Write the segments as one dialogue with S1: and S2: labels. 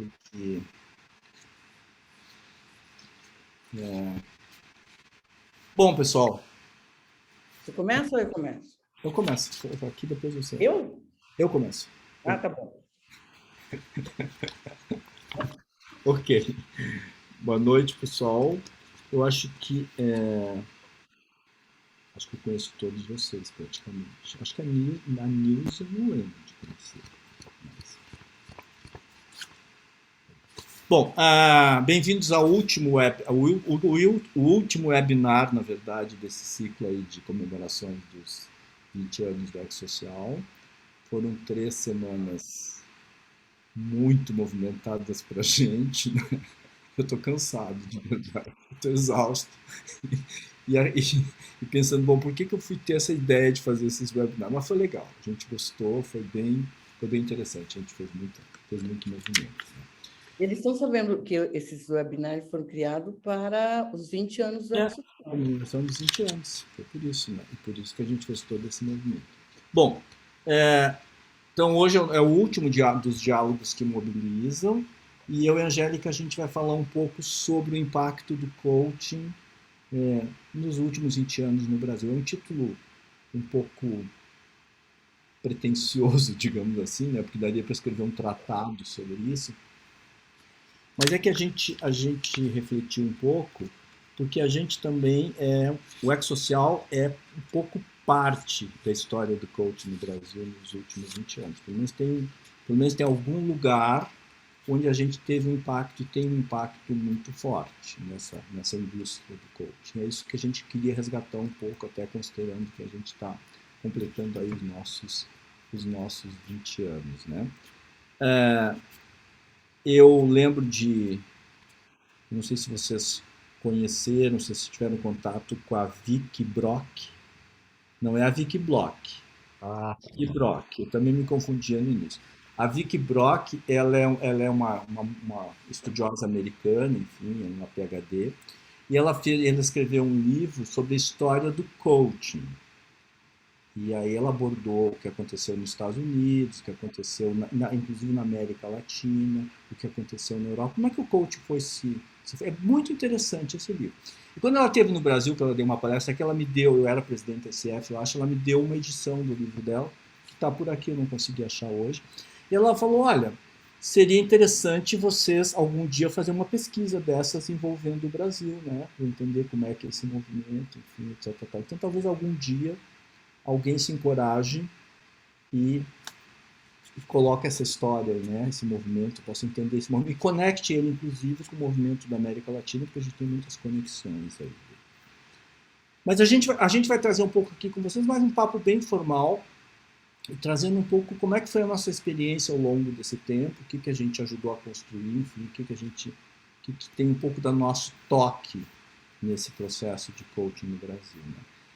S1: porque é... Bom, pessoal,
S2: Você começa ou eu começo?
S1: eu começo. Aqui depois você.
S2: Eu?
S1: Eu começo.
S2: Ah, tá bom.
S1: Ok. Boa noite, pessoal. Eu acho que eu conheço todos vocês praticamente. Acho que a Nils eu não lembro de conhecer. Mas... Bom, bem-vindos ao último o último webinar, na verdade, desse ciclo aí de comemorações dos 20 anos do Ex-Social. Foram 3 semanas muito movimentadas para a gente, né? Eu estou cansado, de verdade. Estou exausto. E pensando, bom, por que eu fui ter essa ideia de fazer esses webinars? Mas foi legal, a gente gostou, foi bem interessante, a gente fez muito movimento. Né?
S2: Eles estão sabendo que esses webinars foram criados para os 20 anos do
S1: É,
S2: Ex-Social.
S1: comemoração dos 20 anos, foi por isso, né? E por isso que a gente fez todo esse movimento. Bom, então hoje é o último dos diálogos que mobilizam, e eu e a Angélica a gente vai falar um pouco sobre o impacto do coaching nos últimos 20 anos no Brasil. É um título um pouco pretensioso, digamos assim, né? Porque daria para escrever um tratado sobre isso. Mas é que a gente refletiu um pouco, porque a gente também o ex-social é um pouco parte da história do coaching no Brasil nos últimos 20 anos. Pelo menos tem algum lugar onde a gente teve um impacto e tem um impacto muito forte nessa indústria do coaching. É isso que a gente queria resgatar um pouco, até considerando que a gente está completando aí os nossos 20 anos, né? Eu lembro não sei se vocês conheceram, se vocês tiveram contato com a Vicky Brock. Não é a Vicky Block. Vicky Brock. Eu também me confundia no início. A Vicky Brock, ela é uma estudiosa americana, enfim, é uma PhD, e ela escreveu um livro sobre a história do coaching. E aí ela abordou o que aconteceu nos Estados Unidos, o que aconteceu, inclusive na América Latina, o que aconteceu na Europa, como é que o coaching É muito interessante esse livro. E quando ela esteve no Brasil, que ela deu uma palestra, que ela me deu, eu era presidente da SF, eu acho, ela me deu uma edição do livro dela, que está por aqui, eu não consegui achar hoje. E ela falou, olha, seria interessante vocês algum dia fazer uma pesquisa dessas envolvendo o Brasil, né? Para entender como é que é esse movimento, enfim, etc. Então talvez algum dia alguém se encoraje e coloque essa história, né, esse movimento, possa entender esse movimento e conecte ele, inclusive, com o movimento da América Latina, porque a gente tem muitas conexões aí. Mas a gente vai trazer um pouco aqui com vocês mais um papo bem formal, trazendo um pouco como é que foi a nossa experiência ao longo desse tempo, o que a gente ajudou a construir, enfim, que tem um pouco do nosso toque nesse processo de coaching no Brasil. Né?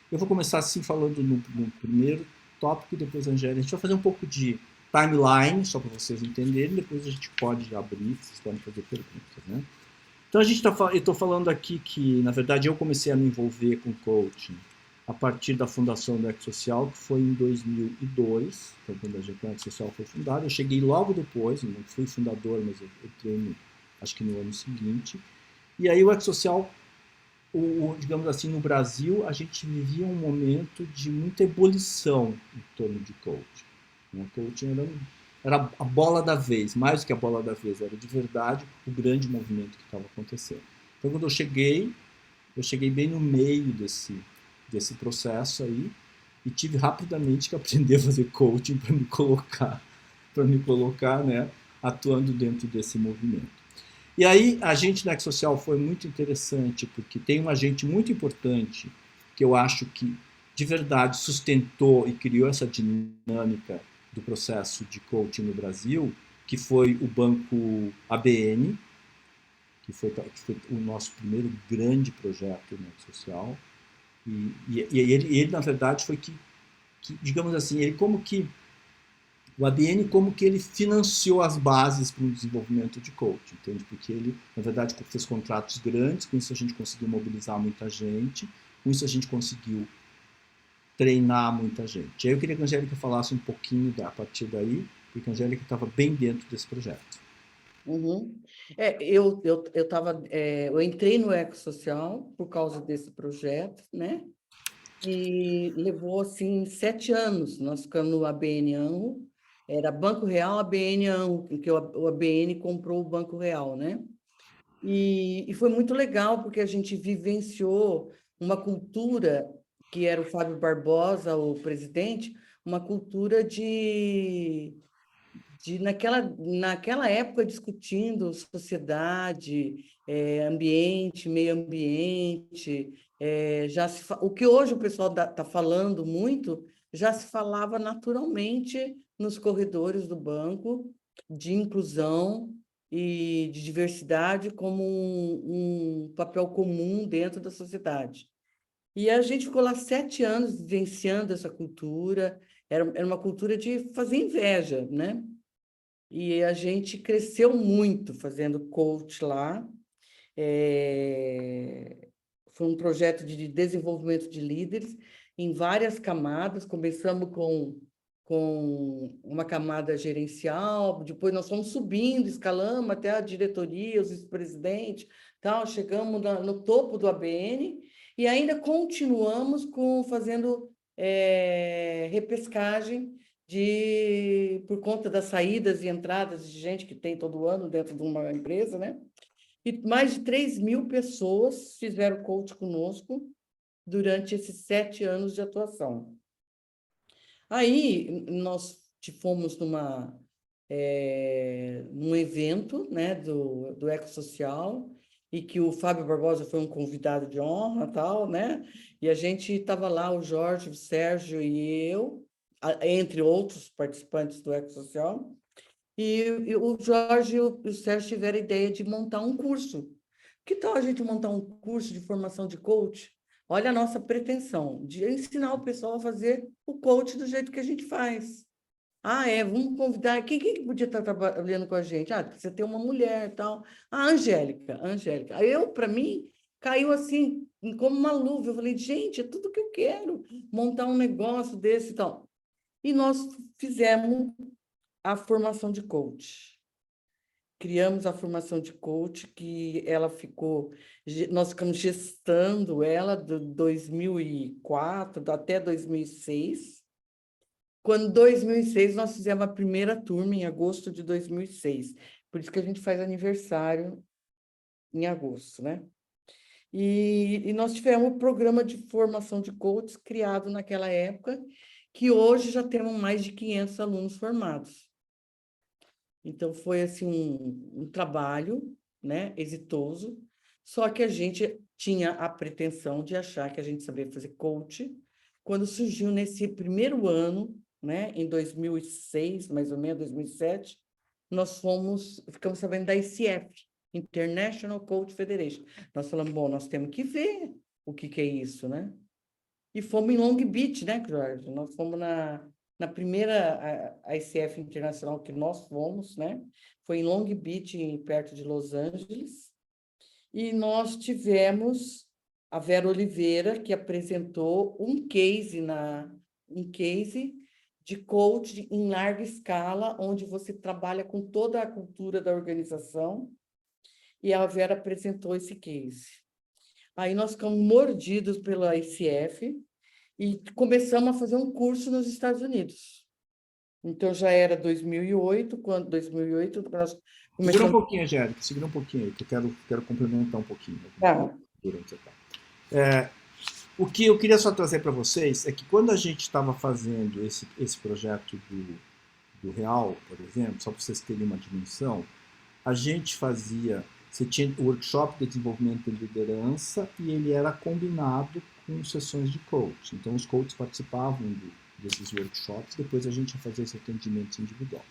S1: Eu vou começar assim falando no primeiro tópico e depois a Angélica. A gente vai fazer um pouco de timeline, só para vocês entenderem, depois a gente pode abrir, vocês podem fazer perguntas. Né? Então eu estou falando aqui que, na verdade, eu comecei a me envolver com coaching a partir da fundação do Ex-Social, que foi em 2002, foi quando a Ex-Social foi fundada. Eu cheguei logo depois, não fui fundador, mas eu entrei, acho que no ano seguinte. E aí o Ex-Social, digamos assim, no Brasil, a gente vivia um momento de muita ebulição em torno de coaching. Né? Coaching era a bola da vez, mais do que a bola da vez, era de verdade o grande movimento que estava acontecendo. Então, quando eu cheguei bem no meio desse processo aí e tive rapidamente que aprender a fazer coaching para me colocar, né, atuando dentro desse movimento. E aí a gente na Ex-Social foi muito interessante, porque tem um agente muito importante que eu acho que de verdade sustentou e criou essa dinâmica do processo de coaching no Brasil, que foi o Banco ABN, que foi o nosso primeiro grande projeto na Ex-Social. E ele, na verdade, foi digamos assim, ele como que o ABN como que ele financiou as bases para o desenvolvimento de coaching, entende? Porque ele, na verdade, fez contratos grandes, com isso a gente conseguiu mobilizar muita gente, com isso a gente conseguiu treinar muita gente. E aí eu queria que a Angélica falasse um pouquinho a partir daí, porque a Angélica estava bem dentro desse projeto.
S2: Uhum. Eu entrei no Ecossocial por causa desse projeto, né? E levou, assim, 7 anos. Nós ficamos no ABN AMRO, era Banco Real, ABN AMRO, porque o ABN comprou o Banco Real, né? E foi muito legal, porque a gente vivenciou uma cultura, que era o Fábio Barbosa, o presidente, uma cultura naquela época, discutindo sociedade, ambiente, meio ambiente, o que hoje o pessoal está falando muito, já se falava naturalmente nos corredores do banco, de inclusão e de diversidade como um papel comum dentro da sociedade. E a gente ficou lá 7 anos vivenciando essa cultura, era uma cultura de fazer inveja, né? E a gente cresceu muito fazendo coach lá. Foi um projeto de desenvolvimento de líderes em várias camadas. Começamos com uma camada gerencial, depois nós fomos subindo, escalamos até a diretoria, os vice-presidentes, tal, chegamos no topo do ABN e ainda continuamos fazendo repescagem por conta das saídas e entradas de gente que tem todo ano dentro de uma empresa, né? E mais de 3.000 pessoas fizeram coach conosco durante esses 7 anos de atuação. Aí, nós fomos num evento, né, do Ecossocial, e que o Fábio Barbosa foi um convidado de honra, tal, né? E a gente estava lá, o Jorge, o Sérgio e eu, entre outros participantes do Ecossocial, e o Jorge e o Sérgio tiveram a ideia de montar um curso. Que tal a gente montar um curso de formação de coach? Olha a nossa pretensão, de ensinar o pessoal a fazer o coach do jeito que a gente faz. Vamos convidar. Quem podia estar trabalhando com a gente? Precisa ter uma mulher e tal. A Angélica. Para mim, caiu assim, como uma luva. Eu falei, gente, é tudo que eu quero, montar um negócio desse e tal. E nós fizemos a formação de coach. Criamos a formação de coach, que nós ficamos gestando ela de 2004 até 2006. Quando, em 2006, nós fizemos a primeira turma, em agosto de 2006. Por isso que a gente faz aniversário em agosto, né? E nós tivemos um programa de formação de coaches criado naquela época, que hoje já temos mais de 500 alunos formados. Então, foi assim, um trabalho, né, exitoso, só que a gente tinha a pretensão de achar que a gente sabia fazer coach. Quando surgiu nesse primeiro ano, né, em 2006, mais ou menos, 2007, ficamos sabendo da ICF, International Coach Federation. Nós falamos, bom, nós temos que ver o que é isso, né? E fomos em Long Beach, né, Jorge? Nós fomos na primeira ICF internacional que nós fomos, né? Foi em Long Beach, perto de Los Angeles. E nós tivemos a Vera Oliveira, que apresentou um case de coach em larga escala, onde você trabalha com toda a cultura da organização. E a Vera apresentou esse case. Aí nós ficamos mordidos pela ICF e começamos a fazer um curso nos Estados Unidos. Então, já era 2008, quando 2008 nós começamos...
S1: Segura um pouquinho, Angélica, segura um pouquinho aí, que eu quero complementar um pouquinho.
S2: Tá.
S1: O que eu queria só trazer para vocês é que quando a gente estava fazendo esse projeto do Real, por exemplo, só para vocês terem uma dimensão, a gente fazia... Você tinha o workshop de desenvolvimento de liderança e ele era combinado com sessões de coach. Então, os coaches participavam desses workshops, depois a gente ia fazer esse atendimento individual.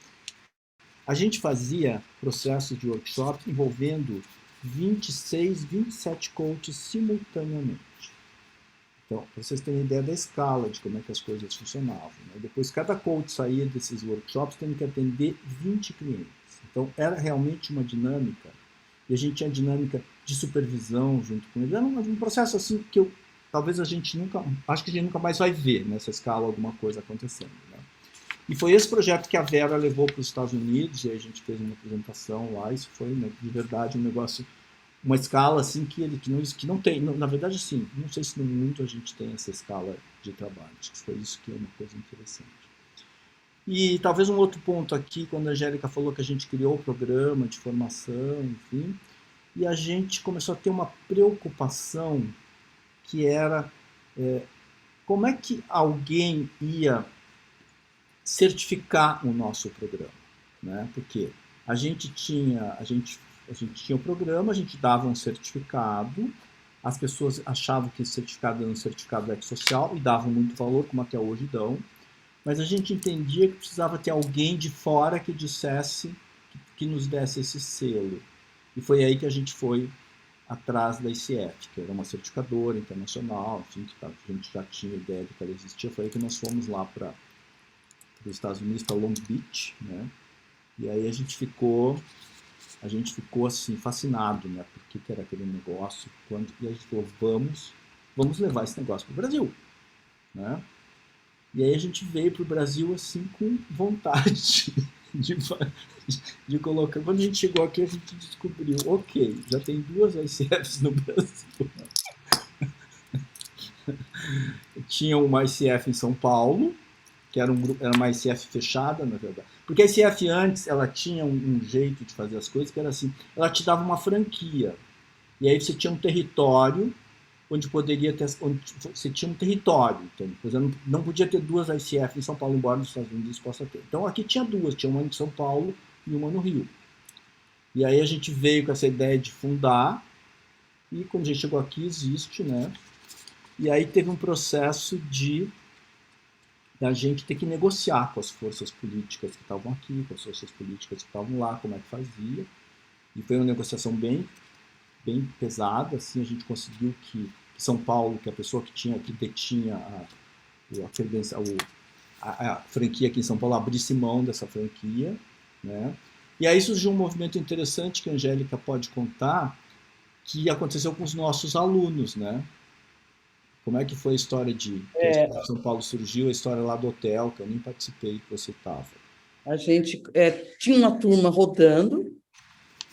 S1: A gente fazia processos de workshop envolvendo 26, 27 coaches simultaneamente. Então, para vocês terem ideia da escala de como é que as coisas funcionavam, né? Depois, cada coach saía desses workshops tendo que atender 20 clientes. Então, era realmente uma dinâmica. E a gente tinha dinâmica de supervisão junto com ele. Era um processo assim que talvez acho que a gente nunca mais vai ver nessa escala alguma coisa acontecendo, né? E foi esse projeto que a Vera levou para os Estados Unidos, e aí a gente fez uma apresentação lá, isso foi, né, de verdade um negócio, uma escala assim que não tem, na verdade assim, não sei se no mundo a gente tem essa escala de trabalho, acho que foi isso que é uma coisa interessante. E talvez um outro ponto aqui, quando a Angélica falou que a gente criou o programa de formação, enfim, e a gente começou a ter uma preocupação que era como é que alguém ia certificar o nosso programa, né? Porque a gente tinha o programa, a gente dava um certificado, as pessoas achavam que esse certificado era um certificado ecossocial e davam muito valor, como até hoje dão, mas a gente entendia que precisava ter alguém de fora que dissesse, que nos desse esse selo. E foi aí que a gente foi atrás da ICF, que era uma certificadora internacional, enfim, que a gente já tinha ideia de que ela existia. Foi aí que nós fomos lá para os Estados Unidos, para Long Beach, né? E aí a gente ficou assim fascinado, né? Por que era aquele negócio? E a gente falou, vamos levar esse negócio para o Brasil, né? E aí a gente veio para o Brasil assim com vontade de, de colocar. Quando a gente chegou aqui, a gente descobriu, ok, já tem duas ICFs no Brasil. Tinha uma ICF em São Paulo, que era, era uma ICF fechada, na verdade. Porque a ICF antes, ela tinha um jeito de fazer as coisas que era assim, ela te dava uma franquia. E aí você tinha um território onde poderia ter, onde você tinha um território, entende? Por exemplo, não podia ter duas ICF em São Paulo, embora nos Estados Unidos possa ter. Então aqui tinha duas, tinha uma em São Paulo e uma no Rio. E aí a gente veio com essa ideia de fundar, e quando a gente chegou aqui existe, né? E aí teve um processo de a gente ter que negociar com as forças políticas que estavam aqui, com as forças políticas que estavam lá, como é que fazia. E foi uma negociação bem pesada, assim, a gente conseguiu que São Paulo, que a pessoa que detinha a franquia aqui em São Paulo, abrisse mão dessa franquia, né? E aí surgiu um movimento interessante que a Angélica pode contar, que aconteceu com os nossos alunos, né? Como é que foi a história de que a história de São Paulo surgiu, a história lá do hotel, que eu nem participei, que você estava.
S2: A gente tinha uma turma rodando,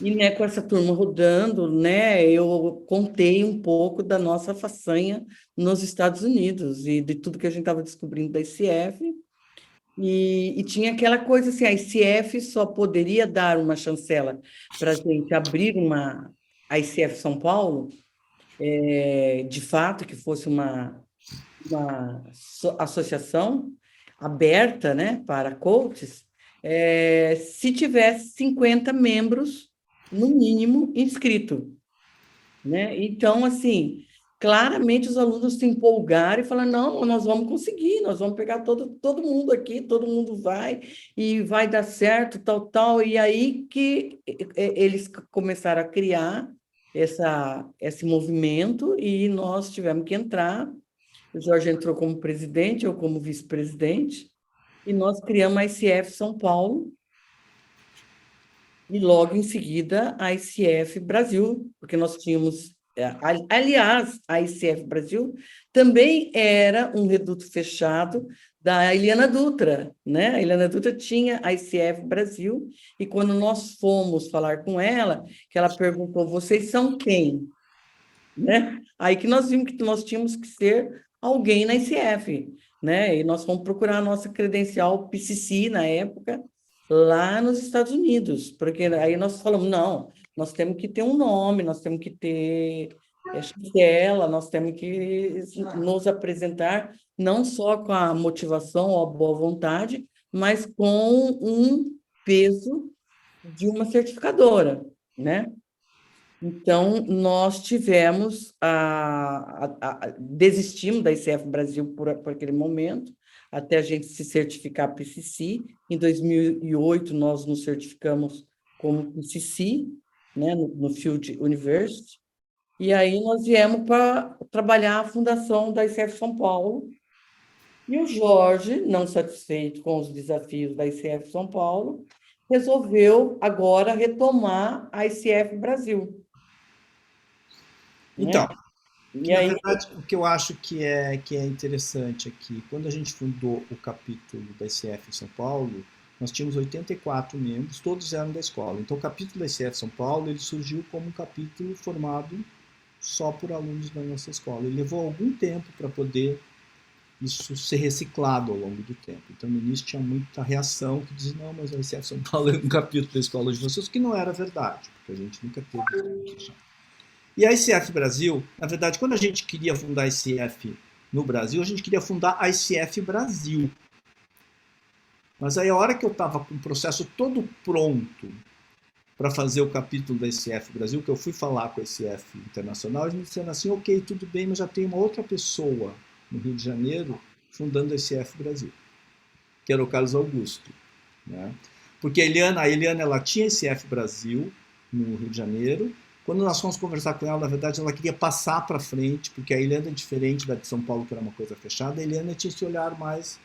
S2: e né, com essa turma rodando, né, eu contei um pouco da nossa façanha nos Estados Unidos e de tudo que a gente estava descobrindo da ICF. E tinha aquela coisa assim, a ICF só poderia dar uma chancela para a gente abrir a ICF São Paulo, de fato, que fosse uma associação aberta, né, para coaches, se tivesse 50 membros, no mínimo, inscrito, né? Então, assim, claramente os alunos se empolgaram e falaram, não, nós vamos conseguir, nós vamos pegar todo mundo aqui, todo mundo vai, e vai dar certo, tal, tal. E aí que eles começaram a criar esse movimento e nós tivemos que entrar. O Jorge entrou como presidente, eu como vice-presidente, e nós criamos a ICF São Paulo, e logo em seguida a ICF Brasil, porque nós tínhamos. Aliás, a ICF Brasil também era um reduto fechado da Eliana Dutra, né? A Eliana Dutra tinha a ICF Brasil, e quando nós fomos falar com ela, que ela perguntou: vocês são quem? Né? Aí que nós vimos que nós tínhamos que ser alguém na ICF, né? E nós fomos procurar a nossa credencial PCC na época, lá nos Estados Unidos, porque aí nós falamos, não, nós temos que ter um nome, nós temos que ter chancela, nós temos que nos apresentar não só com a motivação ou a boa vontade, mas com um peso de uma certificadora, né? Então, nós tivemos desistimos da ICF Brasil por aquele momento, até a gente se certificar PCC. Em 2008, nós nos certificamos como PCC, né, no Field University, e aí nós viemos para trabalhar a fundação da ICF São Paulo, e o Jorge, não satisfeito com os desafios da ICF São Paulo, resolveu agora retomar a ICF Brasil,
S1: Então,
S2: né? E
S1: Na
S2: aí,
S1: verdade, o que eu acho que é interessante aqui, quando a gente fundou o capítulo da ICF em São Paulo, nós tínhamos 84 membros, todos eram da escola. Então, o capítulo da ICF São Paulo, ele surgiu como um capítulo formado só por alunos da nossa escola. Ele levou algum tempo para poder isso ser reciclado ao longo do tempo. Então, no início tinha muita reação que dizia, não, mas a ICF São Paulo é um capítulo da escola de vocês, que não era verdade, porque a gente nunca teve. E a ICF Brasil, na verdade, quando a gente queria fundar a ICF no Brasil, a gente queria fundar a ICF Brasil. Mas aí a hora que eu estava com o processo todo pronto para fazer o capítulo da ICF Brasil, que eu fui falar com a ICF Internacional, eles me disseram assim, ok, tudo bem, mas já tem uma outra pessoa no Rio de Janeiro fundando a ICF Brasil, que era o Carlos Augusto. Né? Porque a Eliana ela tinha ICF Brasil no Rio de Janeiro. Quando nós fomos conversar com ela, na verdade, ela queria passar para frente, porque a Eliana é diferente da de São Paulo, que era uma coisa fechada. A Eliana tinha esse olhar mais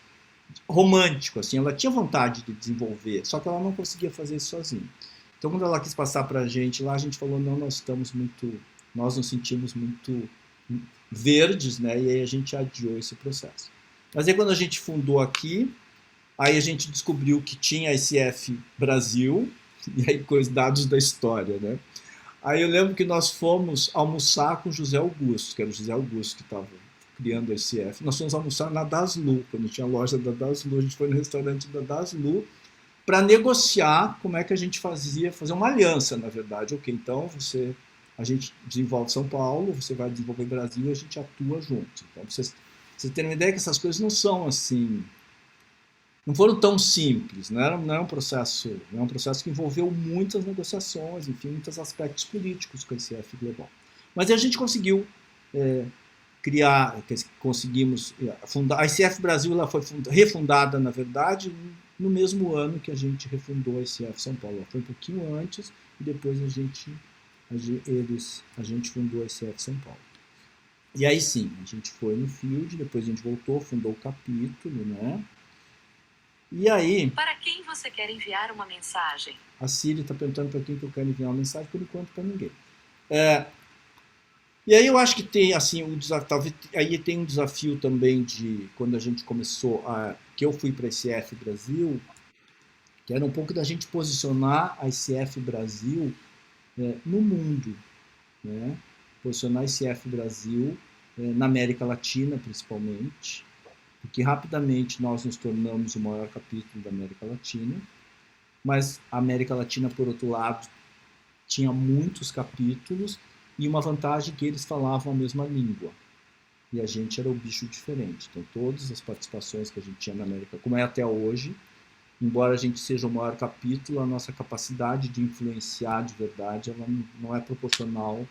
S1: romântico, assim, ela tinha vontade de desenvolver, só que ela não conseguia fazer isso sozinha. Então, quando ela quis passar para a gente lá, a gente falou, não, nós nos sentimos muito verdes, né? E aí a gente adiou esse processo. Mas aí quando a gente fundou aqui, aí a gente descobriu que tinha a ICF Brasil, e aí com os dados da história, né? Aí eu lembro que nós fomos almoçar com o José Augusto, que era o José Augusto que estava criando a ICF. Nós fomos almoçar na Daslu, quando tinha a loja da Daslu, a gente foi no restaurante da Daslu para negociar como é que a gente fazer uma aliança, na verdade. Ok, então a gente desenvolve São Paulo, você vai desenvolver Brasil e a gente atua junto. Então, vocês terem uma ideia que essas coisas não são assim, não foram tão simples, não é um processo, não é um processo que envolveu muitas negociações, enfim, muitos aspectos políticos com a ICF Global. Mas a gente conseguiu criar, conseguimos fundar. A ICF Brasil ela foi refundada, na verdade, no mesmo ano que a gente refundou a ICF São Paulo. Ela foi um pouquinho antes e depois a gente fundou a ICF São Paulo. E aí sim, a gente foi no Field, depois a gente voltou, fundou o capítulo, né? E aí...
S3: Para quem você quer enviar uma mensagem?
S1: A Siri está perguntando para quem que eu quero enviar uma mensagem, por enquanto para ninguém. E aí eu acho que tem, assim, aí tem um desafio também de, quando a gente começou, que eu fui para a ICF Brasil, que era um pouco da gente posicionar a ICF Brasil no mundo, né? Posicionar a ICF Brasil na América Latina, principalmente, porque rapidamente nós nos tornamos o maior capítulo da América Latina, mas a América Latina, por outro lado, tinha muitos capítulos e uma vantagem que eles falavam a mesma língua. E a gente era o bicho diferente. Então, todas as participações que a gente tinha na América, como é até hoje, embora a gente seja o maior capítulo, a nossa capacidade de influenciar de verdade, ela não é proporcional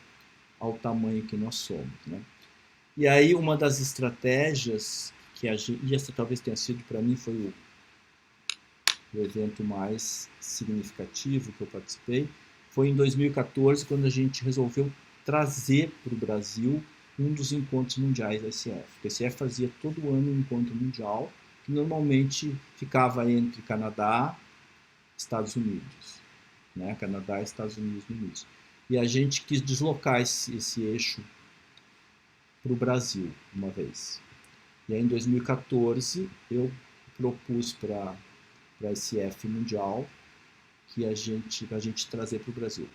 S1: ao tamanho que nós somos, né? E aí, uma das estratégias e essa talvez tenha sido, para mim, foi o evento mais significativo que eu participei, foi em 2014, quando a gente resolveu trazer para o Brasil um dos encontros mundiais da ICF. A ICF fazia todo ano um encontro mundial, que normalmente ficava entre Canadá e Estados Unidos. Né? Canadá e Estados Unidos no início. E a gente quis deslocar esse eixo para o Brasil, uma vez. E aí, em 2014, eu propus para a ICF Mundial que a gente trazer para o Brasil,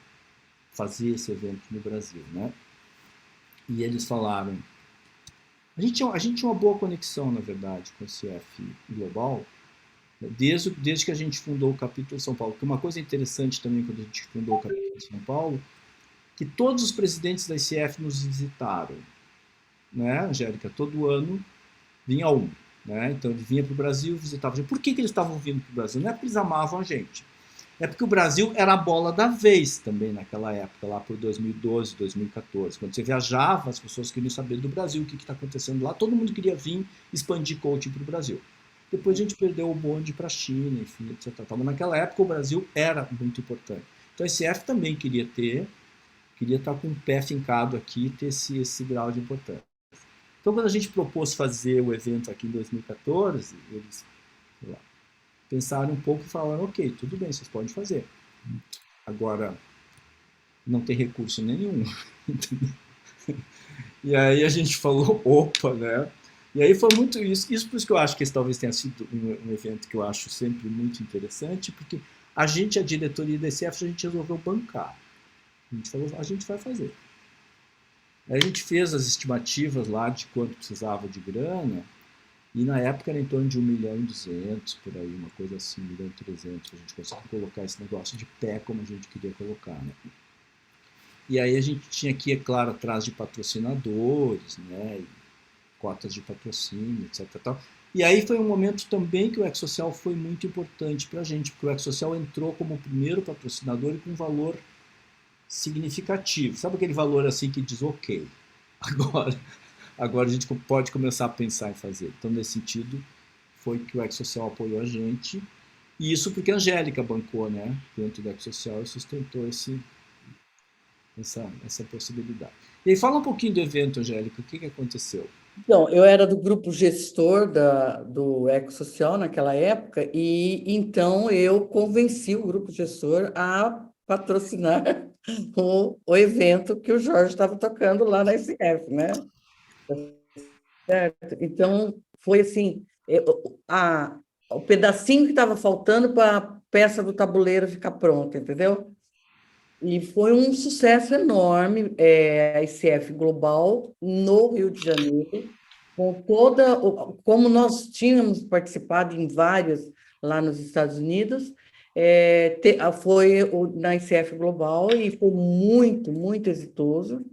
S1: fazer esse evento no Brasil, né? E eles falaram, a gente tinha uma boa conexão, na verdade, com o ICF Global, desde que a gente fundou o capítulo São Paulo. Que uma coisa interessante também quando a gente fundou o capítulo São Paulo, que todos os presidentes da ICF nos visitaram, né, Angélica? Todo ano vinha um, né? Então ele vinha para o Brasil, visitava a gente. Por que eles estavam vindo para o Brasil? Não é porque eles amavam a gente. É porque o Brasil era a bola da vez também naquela época, lá por 2012, 2014. Quando você viajava, as pessoas queriam saber do Brasil, o que está acontecendo lá. Todo mundo queria vir expandir coaching para o Brasil. Depois a gente perdeu o bonde para a China, enfim, etc. Mas naquela época o Brasil era muito importante. Então a ICF também queria estar com o pé fincado aqui e ter esse grau de importância. Então quando a gente propôs fazer o evento aqui em 2014, eles pensaram um pouco e falaram, ok, tudo bem, vocês podem fazer. Agora, não tem recurso nenhum. E aí a gente falou, opa, né? E aí foi muito isso. Isso por isso que eu acho que esse talvez tenha sido um evento que eu acho sempre muito interessante, porque a gente, a diretoria da ICF, a gente resolveu bancar. A gente falou, a gente vai fazer. Aí a gente fez as estimativas lá de quanto precisava de grana, e na época era em torno de 1.200.000, por aí, uma coisa assim, 1.300.000, a gente conseguiu colocar esse negócio de pé como a gente queria colocar, né? E aí a gente tinha que ir, é claro, atrás de patrocinadores, né? E cotas de patrocínio, etc. Tal. E aí foi um momento também que o EcoSocial foi muito importante para a gente, porque o EcoSocial entrou como o primeiro patrocinador e com um valor significativo. Sabe aquele valor assim que diz, ok, agora, agora a gente pode começar a pensar em fazer. Então, nesse sentido, foi que o EcoSocial apoiou a gente. E isso porque a Angélica bancou, né, dentro do EcoSocial e sustentou essa possibilidade. E aí, fala um pouquinho do evento, Angélica, o que aconteceu?
S2: Então, eu era do grupo gestor do Ecossocial naquela época, e então eu convenci o grupo gestor a patrocinar o evento que o Jorge estava tocando lá na ICF, né? Certo? Então, foi assim, o pedacinho que estava faltando para a peça do tabuleiro ficar pronta, entendeu? E foi um sucesso enorme, a ICF Global no Rio de Janeiro, com como nós tínhamos participado em vários lá nos Estados Unidos, foi na ICF Global e foi muito, muito exitoso.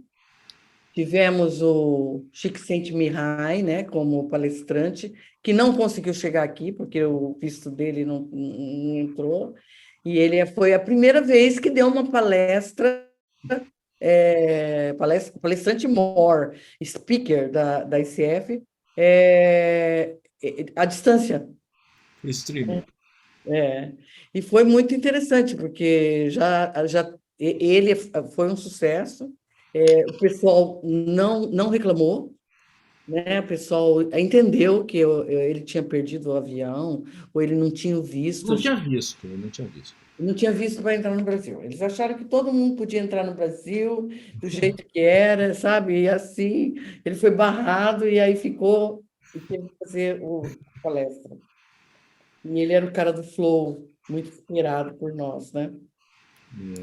S2: Tivemos o Csikszentmihalyi, né, como palestrante, que não conseguiu chegar aqui, porque o visto dele não entrou, e ele foi a primeira vez que deu uma palestra, palestrante more, speaker da ICF, à distância.
S1: Streaming.
S2: É, e foi muito interessante, porque ele foi um sucesso, o pessoal não reclamou, né? O pessoal entendeu que ele tinha perdido o avião, ou ele não tinha visto,
S1: Não tinha visto, eu não tinha visto.
S2: não tinha visto para entrar no Brasil. Eles acharam que todo mundo podia entrar no Brasil do jeito que era, sabe? E assim, ele foi barrado e aí ficou e teve que fazer a palestra. E ele era o cara do flow, muito inspirado por nós, né?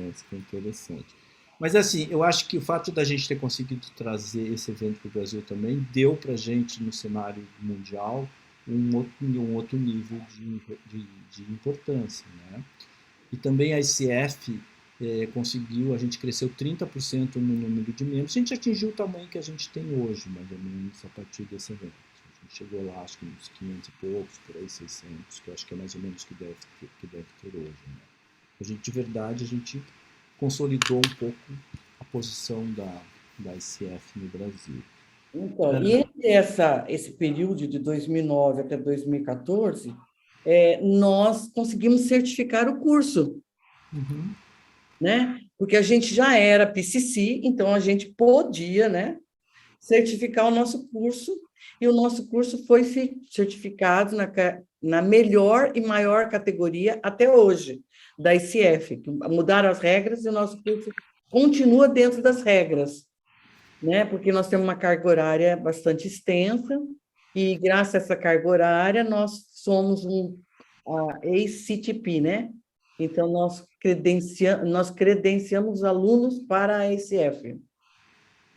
S1: Isso foi interessante. Mas assim, eu acho que o fato da gente ter conseguido trazer esse evento para o Brasil também deu para a gente, no cenário mundial, um outro nível de importância. Né? E também a ICF conseguiu, a gente cresceu 30% no número de membros. A gente atingiu o tamanho que a gente tem hoje, mais ou menos, a partir desse evento. A gente chegou lá, acho que uns 500 e poucos, por aí 600, que eu acho que é mais ou menos o que deve ter hoje. Né? A gente, de verdade, a gente consolidou um pouco a posição da ICF no Brasil.
S2: Então, e entre esse período de 2009 até 2014, nós conseguimos certificar o curso,
S1: Uhum.
S2: né? Porque a gente já era PCC, então a gente podia, né, certificar o nosso curso, e o nosso curso foi certificado na melhor e maior categoria até hoje, da ICF, que mudaram as regras e o nosso curso continua dentro das regras, né? Porque nós temos uma carga horária bastante extensa, e graças a essa carga horária, nós somos a ACTP, né? Então, nós credenciamos alunos para a ICF,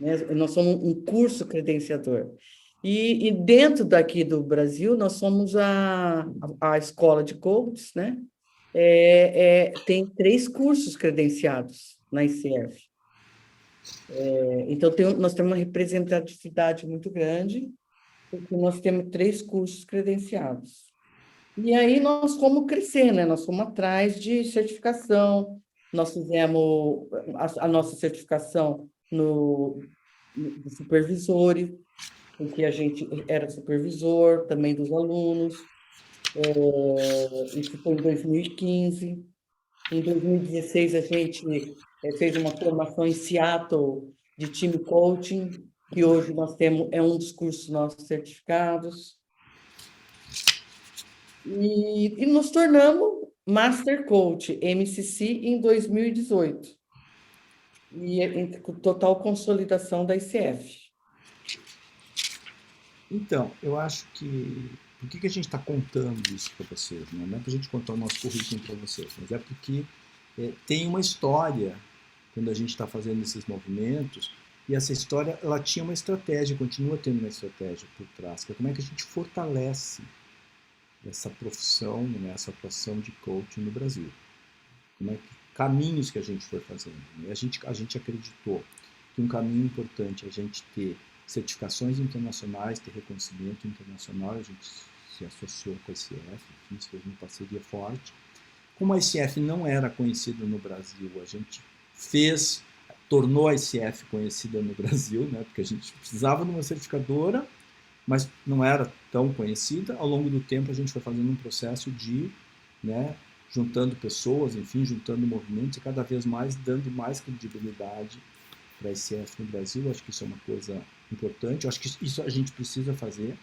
S2: né? Nós somos um curso credenciador. E dentro daqui do Brasil, nós somos a escola de coaches, né? Tem 3 cursos credenciados na ICF. Então, nós temos uma representatividade muito grande, porque nós temos 3 cursos credenciados. E aí nós fomos crescer, né? Nós fomos atrás de certificação, nós fizemos a nossa certificação do supervisores, porque a gente era supervisor também dos alunos, isso foi em 2015. Em 2016, a gente fez uma formação em Seattle de time coaching, que hoje nós temos, é um dos cursos nossos certificados. E nos tornamos Master Coach, MCC, em 2018. Com total consolidação da ICF.
S1: Então, eu acho que... Por que a gente está contando isso para vocês? Né? Não é para a gente contar o nosso currículo para vocês, mas é porque tem uma história quando a gente está fazendo esses movimentos, e essa história ela tinha uma estratégia, continua tendo uma estratégia por trás, que é como é que a gente fortalece essa profissão, né, essa atuação de coaching no Brasil. Como é que, caminhos que a gente foi fazendo. Né? A gente acreditou que um caminho importante é a gente ter certificações internacionais, ter reconhecimento internacional, a gente se associou com a ICF, enfim, fez uma parceria forte. Como a ICF não era conhecida no Brasil, a gente tornou a ICF conhecida no Brasil, né, porque a gente precisava de uma certificadora, mas não era tão conhecida. Ao longo do tempo, a gente foi fazendo um processo de, né, juntando pessoas, enfim, juntando movimentos e cada vez mais dando mais credibilidade para a ICF no Brasil. Eu acho que isso é uma coisa importante. Eu acho que isso a gente precisa fazer,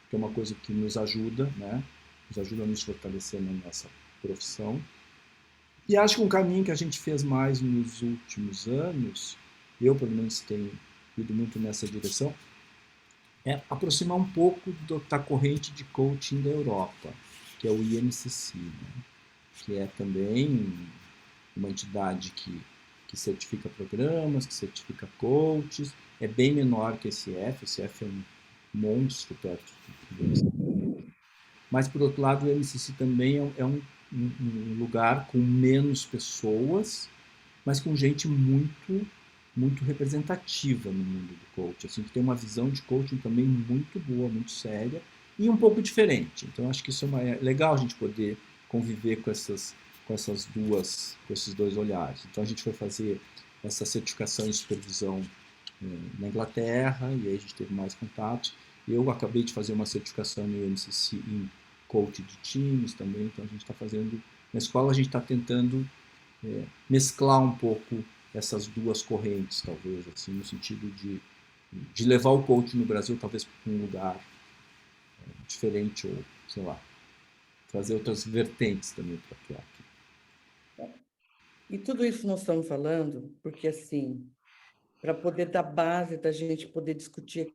S1: que é uma coisa que nos ajuda, né, nos ajuda a nos fortalecer na nossa profissão. E acho que um caminho que a gente fez mais nos últimos anos, eu pelo menos tenho ido muito nessa direção, é aproximar um pouco da corrente de coaching da Europa, que é o INCC, né? Que é também uma entidade que certifica programas, que certifica coaches, é bem menor que a ICF, a ICF é um monstro perto do... Mas, por outro lado, o INCC também é um lugar com menos pessoas, mas com gente muito representativa no mundo do coaching, assim, que tem uma visão de coaching também muito boa, muito séria e um pouco diferente. Então acho que isso é legal a gente poder conviver com esses dois olhares. Então a gente foi fazer essa certificação em supervisão na Inglaterra e aí a gente teve mais contatos. Eu acabei de fazer uma certificação no INCC em coaching de times também, então a gente está fazendo na escola, a gente está tentando mesclar um pouco essas duas correntes, talvez, assim, no sentido de levar o coaching no Brasil, talvez, para um lugar diferente, ou, sei lá, trazer outras vertentes também para atuar aqui.
S2: E tudo isso nós estamos falando porque, assim, para poder dar base da gente poder discutir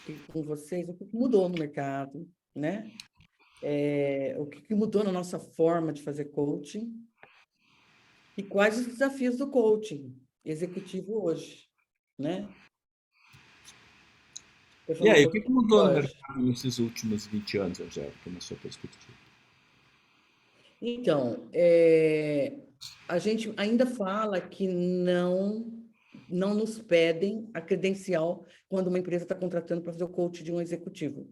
S2: aqui com vocês o que mudou no mercado, né? O que mudou na nossa forma de fazer coaching e quais os desafios do coaching executivo hoje, né? Eu
S1: E
S2: falo um
S1: aí, o que
S2: pouquinho,
S1: mudou no
S2: Jorge.
S1: mercado nesses últimos 20 anos, Angélica, na sua perspectiva?
S2: Então, a gente ainda fala que não nos pedem a credencial quando uma empresa está contratando para fazer o coach de um executivo.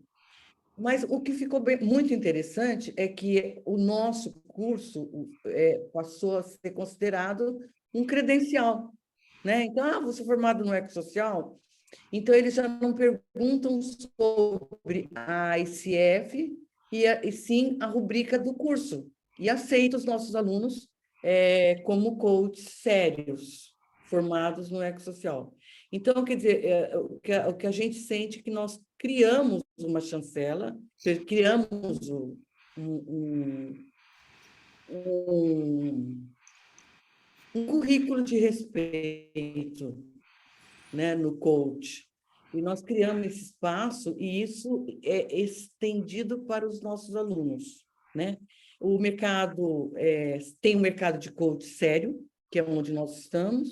S2: Mas o que ficou muito interessante é que o nosso curso passou a ser considerado um credencial, né? Então, você é formado no Ecossocial, então eles já não perguntam sobre a ICF e sim a rubrica do curso e aceita os nossos alunos como coaches sérios, formados no Ecossocial. Então, quer dizer, o que a gente sente é que nós criamos uma chancela, criamos um, um, um currículo de respeito, né, no coach. E nós criamos esse espaço e isso é estendido para os nossos alunos, né? O mercado tem um mercado de coach sério, que é onde nós estamos,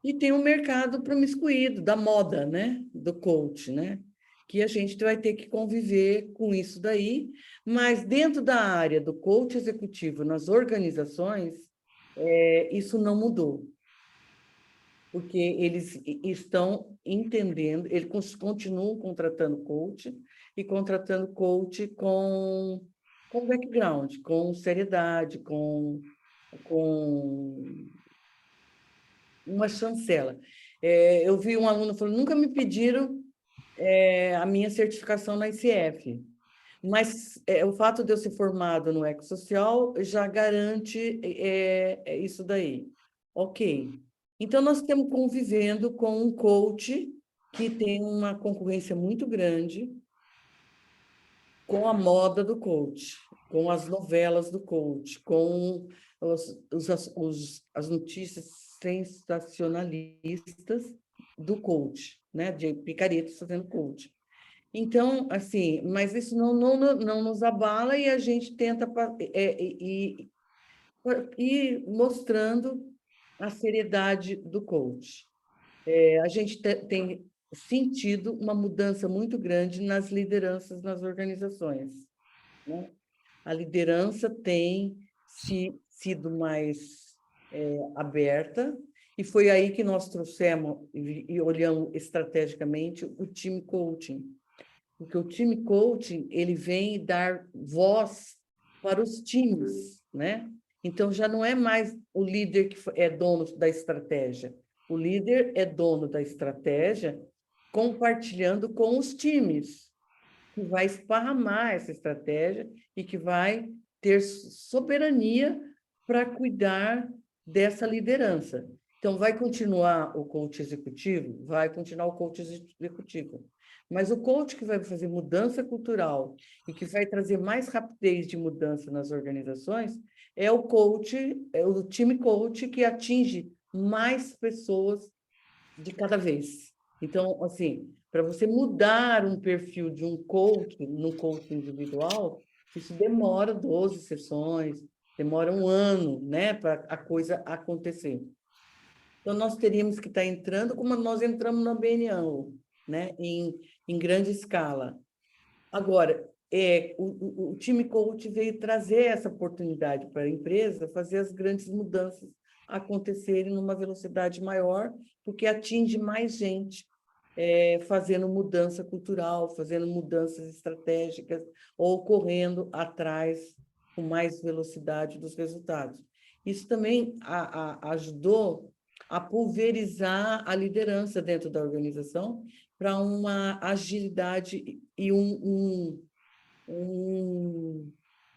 S2: e tem um mercado promiscuído da moda, né, do coach, né? Que a gente vai ter que conviver com isso daí, mas dentro da área do coach executivo nas organizações, isso não mudou porque eles estão entendendo, eles continuam contratando coach e contratando coach com background, com seriedade, com uma chancela. Eu vi um aluno falando, nunca me pediram a minha certificação na ICF, mas o fato de eu ser formado no Ecossocial já garante isso daí. Ok. Então, nós estamos convivendo com um coach que tem uma concorrência muito grande com a moda do coach, com as novelas do coach, com as notícias sensacionalistas do coach, né? De picaretas fazendo coach. Então, assim, mas isso não nos abala e a gente tenta ir mostrando a seriedade do coach. A gente tem sentido uma mudança muito grande nas lideranças nas organizações, né? A liderança tem sido mais aberta, e foi aí que nós trouxemos e olhamos estrategicamente o time coaching, porque o time coaching ele vem dar voz para os times, né? Então já não é mais o líder que é dono da estratégia. O líder é dono da estratégia, compartilhando com os times, que vai esparramar essa estratégia e que vai ter soberania para cuidar dessa liderança. Então, vai continuar o coach executivo? Vai continuar o coach executivo. Mas o coach que vai fazer mudança cultural e que vai trazer mais rapidez de mudança nas organizações é o coach, é o time coach que atinge mais pessoas de cada vez. Então, assim, para você mudar um perfil de um coach no coach individual, isso demora 12 sessões, demora um ano, né, para a coisa acontecer. Então, nós teríamos que estar entrando como nós entramos na BNAO, né, em grande escala. Agora, o time coach veio trazer essa oportunidade para a empresa fazer as grandes mudanças acontecerem numa velocidade maior, porque atinge mais gente, fazendo mudança cultural, fazendo mudanças estratégicas, ou correndo atrás com mais velocidade dos resultados. Isso também ajudou a pulverizar a liderança dentro da organização para uma agilidade e um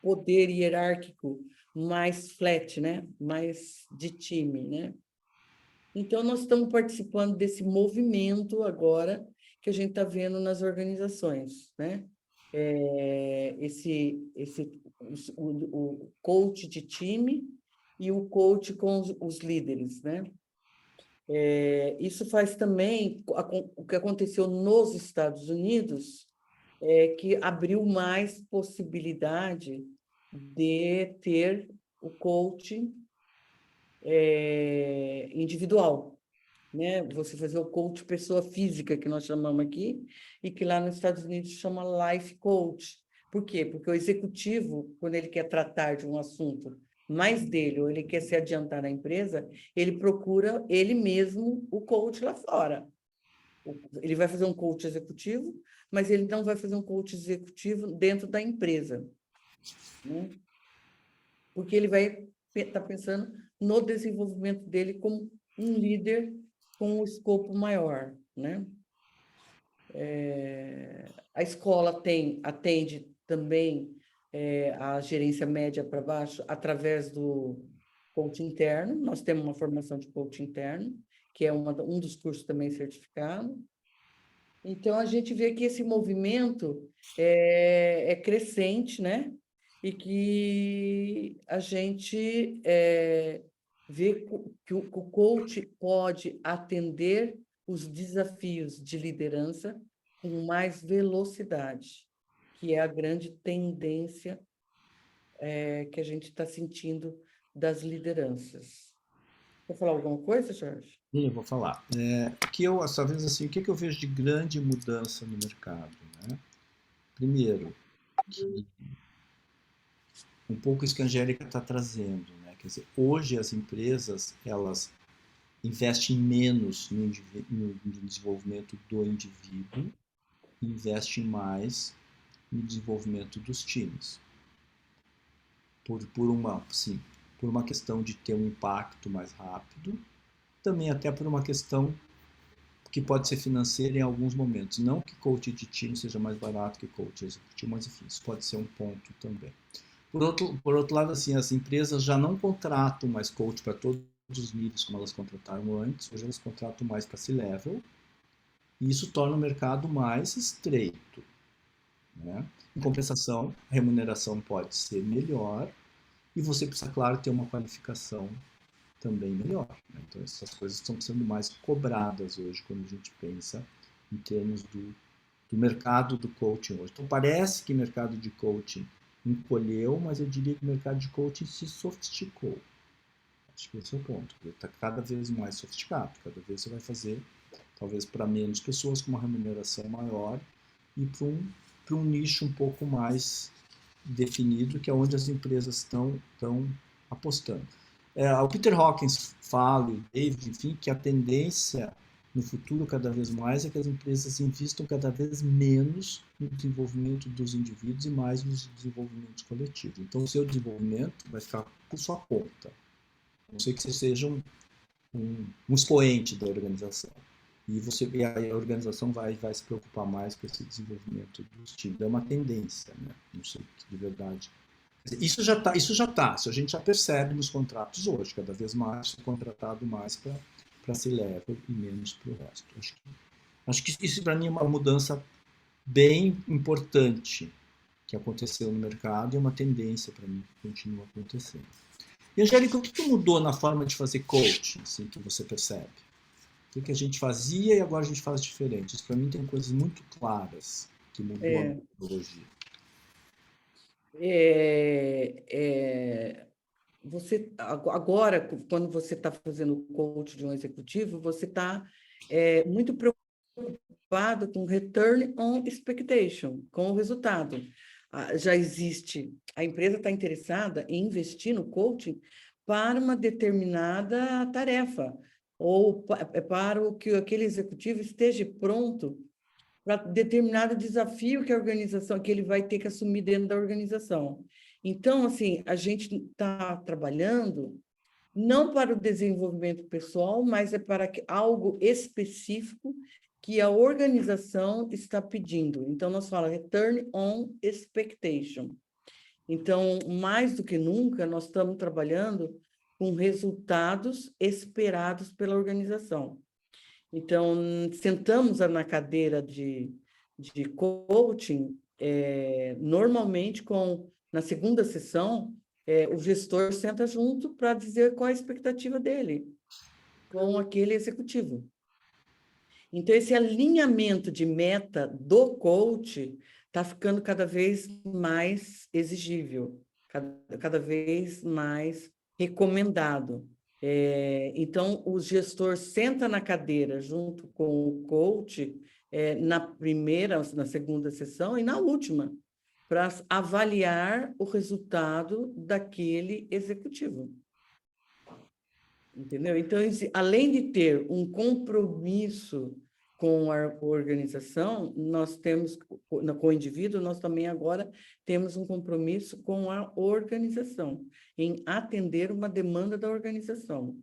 S2: poder hierárquico mais flat, né? Mais de time, né? Então, nós estamos participando desse movimento agora que a gente está vendo nas organizações, né? O coach de time e o coach com os líderes, né? Isso faz também o que aconteceu nos Estados Unidos, que abriu mais possibilidade de ter o coaching individual, né? Você fazer o coach pessoa física, que nós chamamos aqui, e que lá nos Estados Unidos chama life coach. Por quê? Porque o executivo, quando ele quer tratar de um assunto mais dele, ou ele quer se adiantar na empresa, ele procura ele mesmo o coach lá fora. Ele vai fazer um coach executivo, mas ele não vai fazer um coach executivo dentro da empresa, né? Porque ele vai estar pensando no desenvolvimento dele como um líder com um escopo maior, né? A escola atende também a gerência média para baixo através do coach interno. Nós temos uma formação de coach interno, que é um dos cursos também certificado. Então, a gente vê que esse movimento é crescente, né? E que a gente vê que o coach pode atender os desafios de liderança com mais velocidade, que é a grande tendência que a gente está sentindo das lideranças. Quer falar alguma coisa, Jorge?
S1: Sim, eu vou falar. Que eu, às vezes, assim, o que eu vejo de grande mudança no mercado, né? Primeiro, que um pouco isso que a Angélica está trazendo, né? Quer dizer, hoje as empresas, elas investem menos no desenvolvimento do indivíduo, investem mais no desenvolvimento dos times. Por uma questão de ter um impacto mais rápido, também até por uma questão que pode ser financeira em alguns momentos. Não que coach de time seja mais barato que coach executivo, mas enfim, isso pode ser um ponto também. Por outro lado, assim, as empresas já não contratam mais coach para todos os níveis como elas contrataram antes, hoje elas contratam mais para C-level, e isso torna o mercado mais estreito, né? Em compensação, a remuneração pode ser melhor e você precisa, claro, ter uma qualificação também melhor, né? Então, essas coisas estão sendo mais cobradas hoje quando a gente pensa em termos do do mercado do coaching hoje. Então, parece que o mercado de coaching encolheu, mas eu diria que o mercado de coaching se sofisticou. Acho que esse é o ponto. Ele está cada vez mais sofisticado. Cada vez você vai fazer, talvez para menos pessoas, com uma remuneração maior e para um nicho um pouco mais definido, que é onde as empresas estão apostando. O Peter Hawkins fala, o David, enfim, que a tendência no futuro cada vez mais é que as empresas investam cada vez menos no desenvolvimento dos indivíduos e mais nos desenvolvimentos coletivos. Então, o seu desenvolvimento vai ficar por sua conta. A não ser que você seja um expoente da organização. E a organização vai se preocupar mais com esse desenvolvimento dos times. É uma tendência, né? Não sei de verdade. Isso já tá, isso a gente já percebe nos contratos hoje, cada vez mais contratado mais para C-level e menos para o resto. Acho que isso para mim é uma mudança bem importante que aconteceu no mercado e é uma tendência para mim que continua acontecendo. E, Angélica, o que mudou na forma de fazer coaching, assim, que você percebe? O que a gente fazia e agora a gente faz diferente? Isso para mim tem coisas muito claras que mudou a metodologia.
S2: Você agora, quando você está fazendo o coach de um executivo, você está muito preocupado com return on expectation, com o resultado. Já existe, a empresa está interessada em investir no coaching para uma determinada tarefa, ou para o que aquele executivo esteja pronto para determinado desafio que a organização, que ele vai ter que assumir dentro da organização. Então, assim, a gente está trabalhando não para o desenvolvimento pessoal, mas é para algo específico que a organização está pedindo. Então, nós falamos return on expectation. Então, mais do que nunca, nós estamos trabalhando com resultados esperados pela organização. Então, sentamos na cadeira de coaching, normalmente na segunda sessão, o gestor senta junto para dizer qual a expectativa dele com aquele executivo. Então, esse alinhamento de meta do coach está ficando cada vez mais exigível, cada vez mais recomendado. Então, o gestor senta na cadeira junto com o coach na segunda sessão e na última, para avaliar o resultado daquele executivo. Entendeu? Então, além de ter um compromisso com a organização, nós temos, com o indivíduo, nós também agora temos um compromisso com a organização, em atender uma demanda da organização.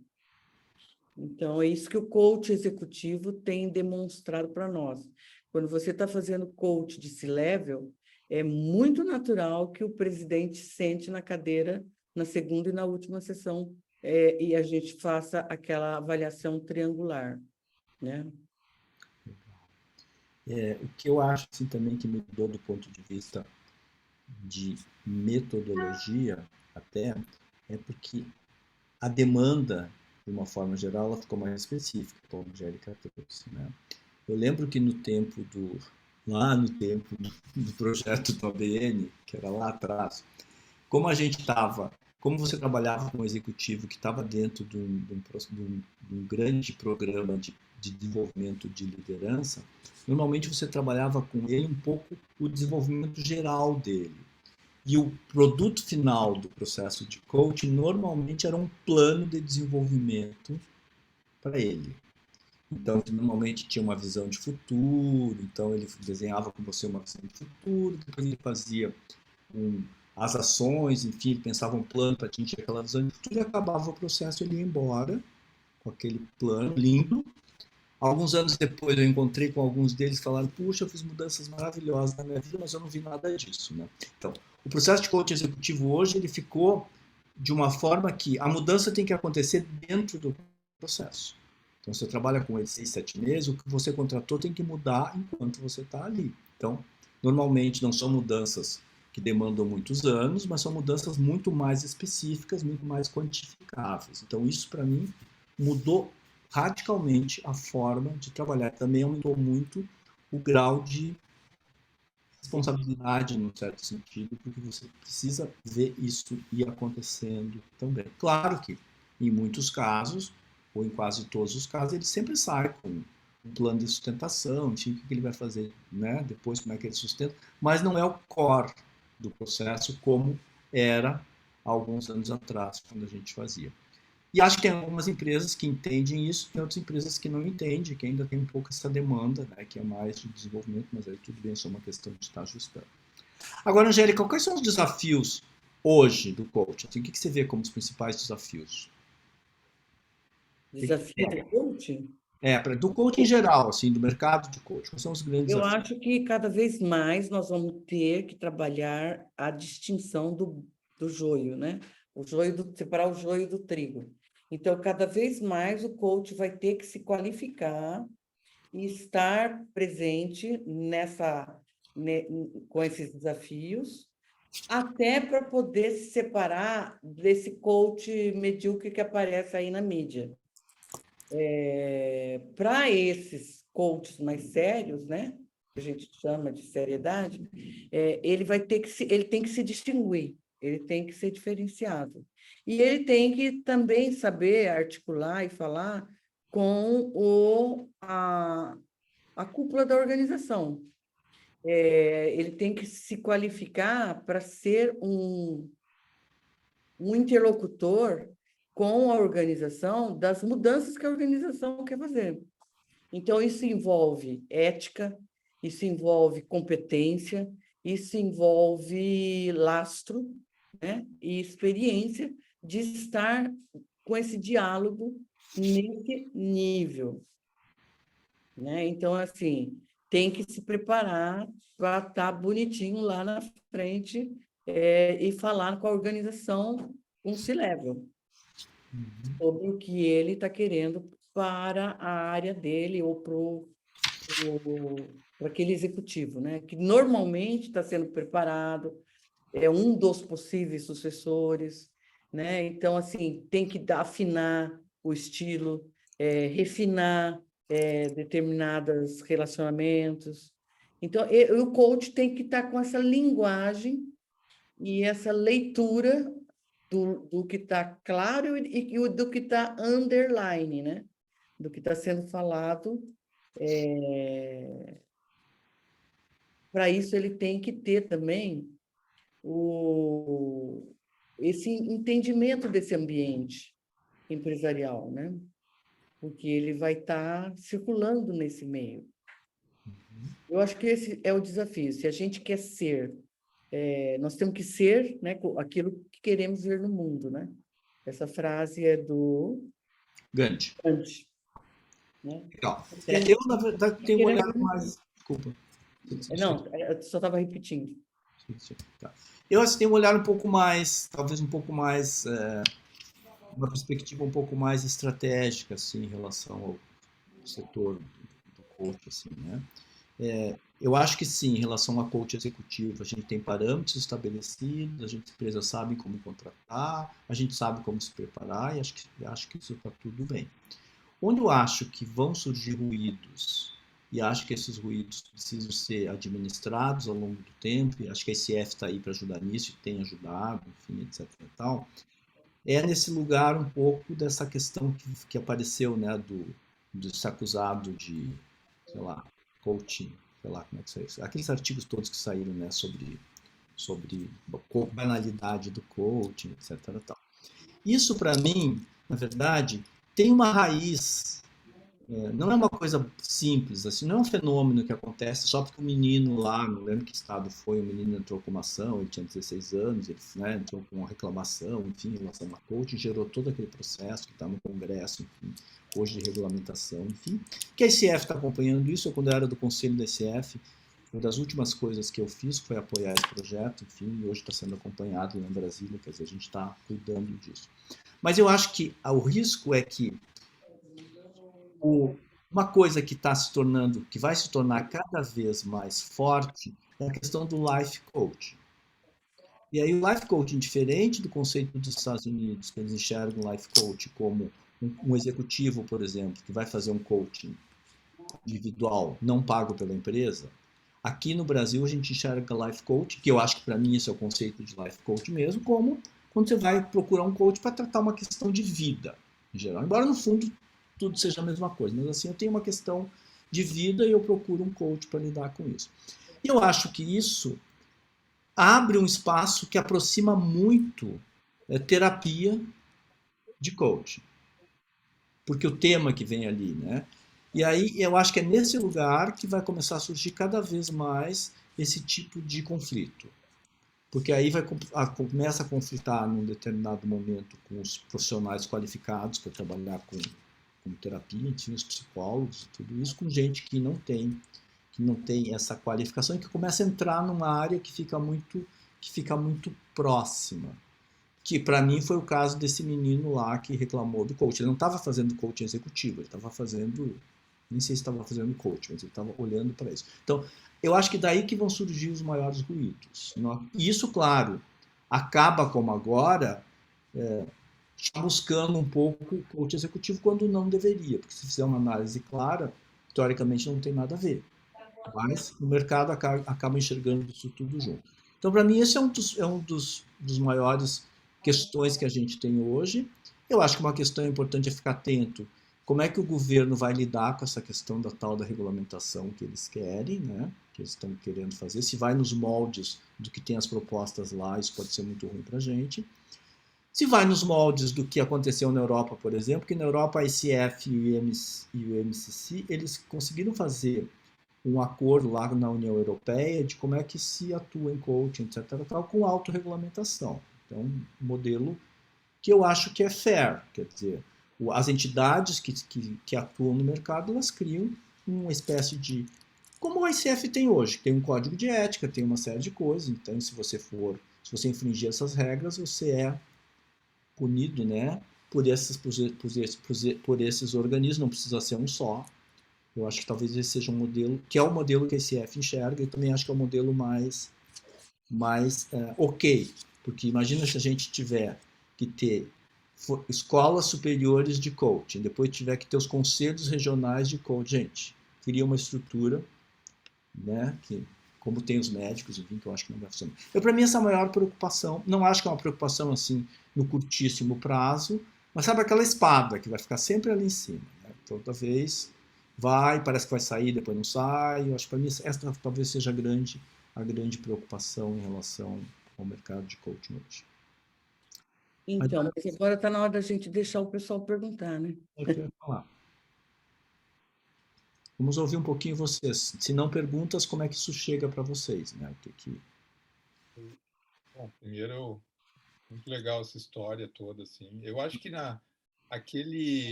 S2: Então, é isso que o coach executivo tem demonstrado para nós. Quando você está fazendo coach de C-level, é muito natural que o presidente sente na cadeira na segunda e na última sessão e a gente faça aquela avaliação triangular, né?
S1: O que eu acho assim, também que mudou do ponto de vista de metodologia até é porque a demanda, de uma forma geral, ela ficou mais específica, como a Angélica trouxe, né? Eu lembro que lá no tempo do projeto do ABN, que era lá atrás, como você trabalhava com um executivo que estava dentro de um grande programa de desenvolvimento de liderança, normalmente você trabalhava com ele um pouco o desenvolvimento geral dele. E o produto final do processo de coaching normalmente era um plano de desenvolvimento para ele. Então, normalmente tinha uma visão de futuro, então ele desenhava com você uma visão de futuro, depois ele fazia as ações, enfim, ele pensava um plano para atingir aquela visão de futuro e acabava o processo, ele ia embora com aquele plano lindo. Alguns anos depois eu encontrei com alguns deles e falaram, puxa, eu fiz mudanças maravilhosas na minha vida, mas eu não vi nada disso, né? Então, o processo de coaching executivo hoje, ele ficou de uma forma que a mudança tem que acontecer dentro do processo. Então, você trabalha com ele 6, 7 meses, o que você contratou tem que mudar enquanto você está ali. Então, normalmente não são mudanças que demandam muitos anos, mas são mudanças muito mais específicas, muito mais quantificáveis. Então, isso para mim mudou radicalmente a forma de trabalhar. Também aumentou muito o grau de responsabilidade, num certo sentido, porque você precisa ver isso ir acontecendo também. Claro que, em muitos casos, ou em quase todos os casos, ele sempre sai com um plano de sustentação, enfim, o que ele vai fazer, né? Depois, como é que ele sustenta, mas não é o core do processo como era há alguns anos atrás, quando a gente fazia. E acho que tem algumas empresas que entendem isso, tem outras empresas que não entendem, que ainda tem um pouco essa demanda, né, que é mais de desenvolvimento, mas aí tudo bem, é só uma questão de estar ajustando. Agora, Angélica, quais são os desafios hoje do coach? Assim, o que você vê como os principais desafios?
S2: Desafio do coaching?
S1: Do coach em geral, assim, do mercado de coach, quais são os grandes
S2: Eu
S1: desafios?
S2: acho que cada vez mais nós vamos ter que trabalhar a distinção do joio, né? Separar o joio do trigo. Então, cada vez mais o coach vai ter que se qualificar e estar presente né, com esses desafios, até para poder se separar desse coach medíocre que aparece aí na mídia. Para esses coaches mais sérios, né, que a gente chama de seriedade, ele tem que se distinguir, ele tem que ser diferenciado. E ele tem que também saber articular e falar com a cúpula da organização. Ele tem que se qualificar para ser um interlocutor com a organização das mudanças que a organização quer fazer. Então, isso envolve ética, isso envolve competência, isso envolve lastro, né? E experiência de estar com esse diálogo nesse nível, né? Então, assim, tem que se preparar para estar bonitinho lá na frente e falar com a organização com C-level sobre o que ele está querendo para a área dele ou para aquele executivo, né? Que normalmente está sendo preparado, é um dos possíveis sucessores, né? Então, assim, tem que afinar o estilo, refinar determinados relacionamentos. Então, o coach tem que estar com essa linguagem e essa leitura do que está claro e do que está underline, né? Do que está sendo falado. Para isso, ele tem que ter também esse entendimento desse ambiente empresarial, né? Porque ele vai estar circulando nesse meio. Eu acho que esse é o desafio. Se a gente quer ser, nós temos que ser, né, aquilo que queremos ver no mundo, né? Essa frase é do
S1: Gandhi.
S2: Gandhi, né?
S1: Legal. Eu, na verdade, tenho um olhar
S2: Queremos...
S1: mais... Desculpa.
S2: Não, eu só estava repetindo.
S1: Tá. Eu assim, tenho um olhar um pouco mais, talvez um pouco mais, uma perspectiva um pouco mais estratégica, assim, em relação ao setor do coach, assim, né? Eu acho que sim, em relação a coach executivo, a gente tem parâmetros estabelecidos, a empresa sabe como contratar, a gente sabe como se preparar e acho que isso está tudo bem. Onde eu acho que vão surgir ruídos, e acho que esses ruídos precisam ser administrados ao longo do tempo, e acho que a ICF está aí para ajudar nisso, e tem ajudado, enfim, etc. E tal, é nesse lugar um pouco dessa questão que apareceu, né, de ser acusado de, sei lá, coaching, sei lá como é que isso é, aqueles artigos todos que saíram, né, sobre a banalidade do coaching, etc. E tal. Isso, para mim, na verdade, tem uma raiz, não é uma coisa simples, assim, não é um fenômeno que acontece só porque o menino lá, não lembro que estado foi, o menino entrou com uma ação, ele tinha 16 anos, ele, né, entrou com uma reclamação, enfim, em relação a coaching, gerou todo aquele processo que está no Congresso, enfim, hoje de regulamentação, enfim, que a ICF está acompanhando isso. Eu, quando eu era do conselho da ICF, uma das últimas coisas que eu fiz foi apoiar esse projeto, enfim, e hoje está sendo acompanado em Brasília, quer dizer, a gente está cuidando disso. Mas eu acho que o risco é que uma coisa que está se tornando, que vai se tornar cada vez mais forte, é a questão do life coaching. E aí o life coaching, diferente do conceito dos Estados Unidos, que eles enxergam o life coach como um executivo, por exemplo, que vai fazer um coaching individual não pago pela empresa, Aqui no Brasil, a gente enxerga life coach, que eu acho que para mim esse é o conceito de life coach mesmo, como quando você vai procurar um coach para tratar uma questão de vida, em geral. Embora no fundo tudo seja a mesma coisa, mas assim, eu tenho uma questão de vida e eu procuro um coach para lidar com isso. E eu acho que isso abre um espaço que aproxima muito terapia de coaching, porque o tema que vem ali, né? E aí eu acho que é nesse lugar que vai começar a surgir cada vez mais esse tipo de conflito. Porque aí começa a conflitar num determinado momento com os profissionais qualificados para trabalhar com terapia, enfim, os psicólogos, tudo isso, com gente que não tem essa qualificação e que começa a entrar numa área que fica muito próxima. Que para mim foi o caso desse menino lá que reclamou do coach. Ele não estava fazendo coaching executivo, ele estava fazendo, nem sei se estava fazendo coaching, mas ele estava olhando para isso. Então, eu acho que daí que vão surgir os maiores ruídos. E isso, claro, acaba como agora buscando um pouco o coach executivo quando não deveria, porque se fizer uma análise clara, teoricamente não tem nada a ver. Mas o mercado acaba enxergando isso tudo junto. Então, para mim, esse é um dos maiores questões que a gente tem hoje. Eu acho que uma questão importante é ficar atento. Como é que o governo vai lidar com essa questão da tal da regulamentação que eles querem, né? Que eles estão querendo fazer? Se vai nos moldes do que tem as propostas lá, isso pode ser muito ruim para a gente. Se vai nos moldes do que aconteceu na Europa, por exemplo, que na Europa a ICF e o MCC, eles conseguiram fazer um acordo lá na União Europeia de como é que se atua em coaching, etc., tal, com autorregulamentação. Então, um modelo que eu acho que é fair, quer dizer, as entidades que atuam no mercado, elas criam uma espécie de... Como o ICF tem hoje, tem um código de ética, tem uma série de coisas, então se você infringir essas regras, você é punido, né, por esses organismos, não precisa ser um só. Eu acho que talvez esse seja um modelo, que é o modelo que a ICF enxerga, e também acho que é o modelo mais ok. Porque imagina se a gente tiver que ter escolas superiores de coaching, depois tiver que ter os conselhos regionais de coaching. Gente, cria uma estrutura, né, que, como tem os médicos, enfim, que eu acho que não vai funcionar. Para mim, essa é a maior preocupação, não acho que é uma preocupação assim no curtíssimo prazo, mas sabe aquela espada que vai ficar sempre ali em cima, né? Toda vez vai, parece que vai sair, depois não sai. Eu acho que para mim essa talvez seja a grande preocupação em relação ao mercado de coaching hoje.
S2: Então, mas agora está na hora da gente deixar o pessoal perguntar, né?
S1: É o que eu ia falar. Vamos ouvir um pouquinho vocês. Se não perguntas, como é que isso chega para vocês, né?
S4: Bom, primeiro, muito legal essa história toda, assim. Eu acho que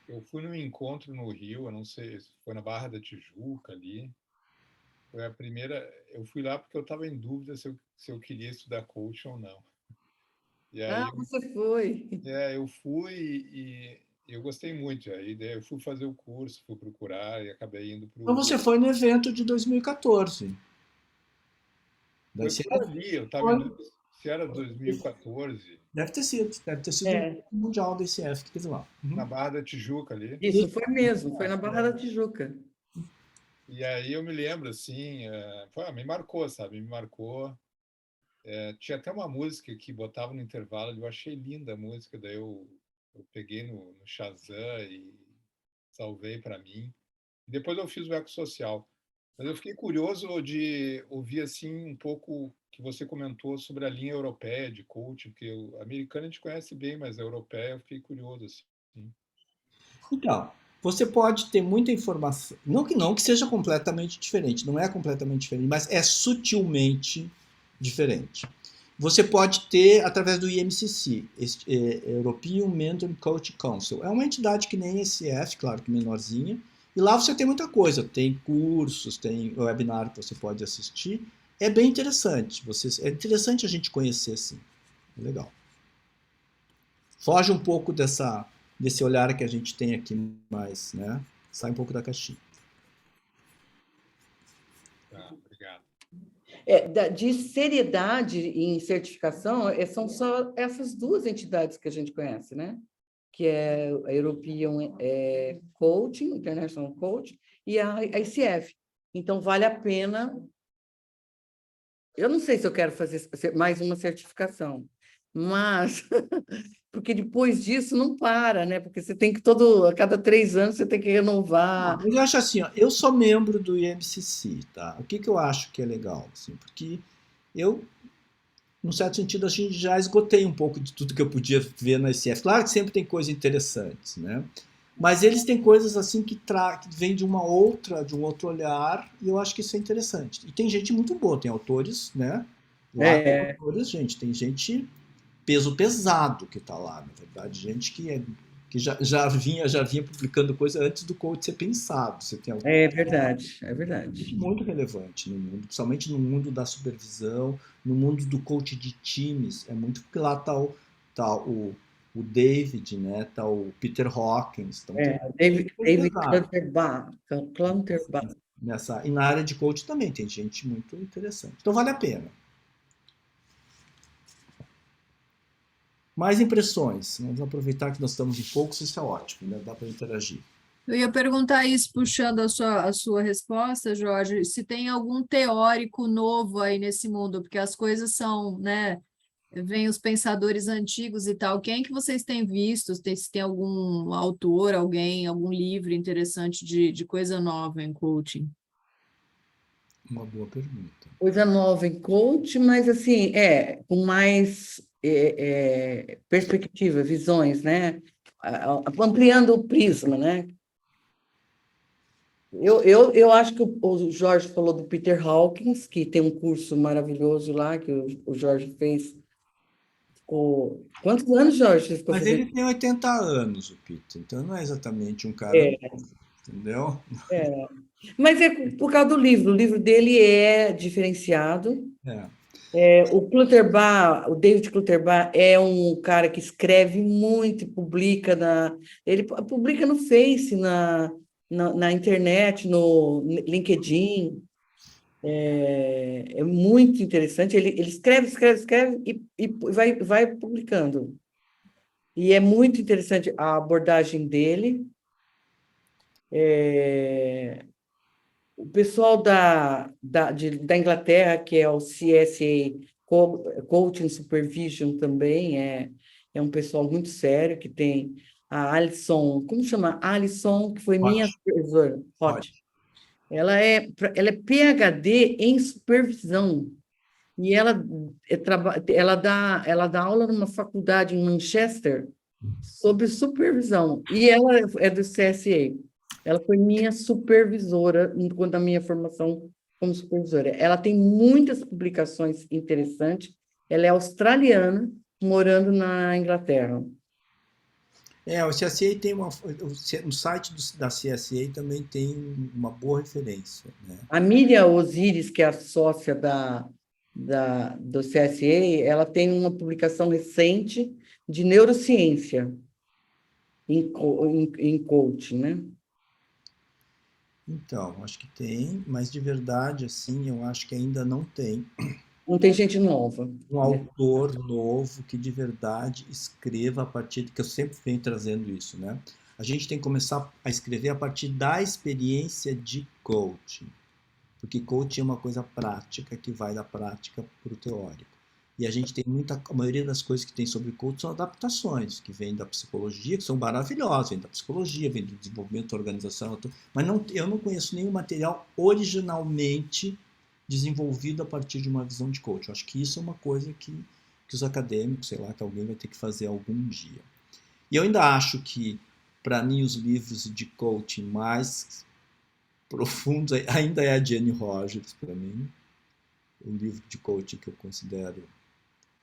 S4: eu fui num encontro no Rio, eu não sei, foi na Barra da Tijuca ali. Foi a primeira, eu fui lá porque eu estava em dúvida se eu queria estudar coaching ou não. E
S2: Ah,
S4: aí,
S2: você foi.
S4: eu fui e eu gostei muito. Aí daí eu fui fazer o curso, fui procurar e acabei indo para
S1: Então
S4: o...
S1: você foi no evento de 2014. Da
S4: Foi por
S1: ICF?
S4: ali, eu estava em
S1: Foi.
S4: dúvida se era 2014,
S1: Deve ter sido o Mundial da ICF que teve lá.
S4: na Barra da Tijuca ali.
S2: Isso, foi mesmo, foi na Barra da Tijuca.
S4: E aí eu me lembro, assim, me marcou, sabe? Me marcou. Tinha até uma música que botava no intervalo, eu achei linda a música, daí eu peguei no Shazam e salvei para mim. E depois eu fiz o Eco Social. Mas eu fiquei curioso de ouvir, assim, um pouco que você comentou sobre a linha europeia de coaching, porque a americana a gente conhece bem, mas a europeia eu fiquei curioso, assim.
S1: Então, você pode ter muita informação, não que seja completamente diferente, não é completamente diferente, mas é sutilmente diferente. Você pode ter através do IMCC, European Mentoring Coaching Council. É uma entidade que nem a ECF, claro que menorzinha, e lá você tem muita coisa, tem cursos, tem webinar que você pode assistir. É bem interessante, é interessante a gente conhecer, sim. É legal. Foge um pouco desse olhar que a gente tem aqui mais, né? Sai um pouco da caixinha.
S4: Tá, obrigado.
S2: De seriedade em certificação, são só essas duas entidades que a gente conhece, né? Que é a European Coaching, International Coaching, e a ICF. Então, vale a pena. Eu não sei se eu quero fazer mais uma certificação, mas porque depois disso não para, né? Porque você tem que a cada 3 anos você tem que renovar.
S1: Mas eu acho assim, ó, eu sou membro do IMCC, tá? O que que eu acho que é legal, assim, porque eu, num certo sentido, a gente já esgotei um pouco de tudo que eu podia ver na ICF. Claro que sempre tem coisas interessantes, né? Mas eles têm coisas assim que vêm de de um outro olhar, e eu acho que isso é interessante. E tem gente muito boa, tem autores, né? Lá tem
S2: É,
S1: autores, gente, tem gente peso pesado que está lá, na verdade, gente que já vinha publicando coisa antes do coach ser pensado. Você tem
S2: é verdade, é
S1: gente
S2: verdade.
S1: muito relevante no mundo, principalmente no mundo da supervisão, no mundo do coach de times, é muito porque lá tá o David, né? Tá o Peter Hawkins, então tem coisa
S2: David
S1: pesada
S2: Clutterbach.
S1: nessa. E na área de coach também tem gente muito interessante. Então vale a pena. Mais impressões. Vamos aproveitar que nós estamos em poucos, isso é ótimo, né? Dá para interagir.
S5: Eu ia perguntar isso, puxando a sua resposta, Jorge, se tem algum teórico novo aí nesse mundo, porque as coisas são, né? Vem os pensadores antigos e tal. Quem que vocês têm visto? Se tem algum autor, algum livro interessante de coisa nova em coaching?
S1: Uma boa pergunta.
S2: Coisa nova em coach, mas assim, com mais perspectiva, visões, né? Ampliando o prisma, né? Eu acho que o Jorge falou do Peter Hawkins, que tem um curso maravilhoso lá, que o Jorge fez. Quantos anos, Jorge, você ficou
S1: Mas
S2: fazendo?
S1: ele tem 80 anos, o Peter, então não é exatamente um cara
S2: É,
S1: novo, entendeu?
S2: é. Mas é por causa do livro. O livro dele é diferenciado.
S1: É.
S2: O Clutterbach, o David Clutterbach é um cara que escreve muito e publica ele publica no Face, na internet, no LinkedIn. É muito interessante. Ele escreve e vai publicando. E é muito interessante a abordagem dele. O pessoal da Inglaterra, que é o CSA, Coaching Supervision também, é um pessoal muito sério, que tem a Alison, como chama? Alison, que foi minha
S1: Ótimo,
S2: supervisora,
S1: ótimo.
S2: Hot. Ela é PhD em supervisão, e ela dá aula numa faculdade em Manchester sobre supervisão, e ela é do CSA. Ela foi minha supervisora enquanto a minha formação como supervisora. Ela tem muitas publicações interessantes. Ela é australiana, morando na Inglaterra.
S1: O CSA tem no site da CSA também tem uma boa referência, né?
S2: A Miriam Osiris, que é a sócia do CSA, ela tem uma publicação recente de neurociência em coaching, né?
S1: Então, acho que tem, mas de verdade, assim, eu acho que ainda não tem
S2: Não tem gente nova,
S1: um
S2: né?
S1: autor novo que de verdade escreva a partir que eu sempre venho trazendo isso, né? A gente tem que começar a escrever a partir da experiência de coaching, porque coaching é uma coisa prática que vai da prática para o teórico. E a gente tem a maioria das coisas que tem sobre coaching são adaptações, que vêm da psicologia, que são maravilhosas, vêm da psicologia, vêm do desenvolvimento da organização, mas eu não conheço nenhum material originalmente desenvolvido a partir de uma visão de coaching. Eu acho que isso é uma coisa que os acadêmicos, sei lá, que alguém vai ter que fazer algum dia. E eu ainda acho que, para mim, os livros de coaching mais profundos ainda é a Jenny Rogers, para mim. O livro de coaching que eu considero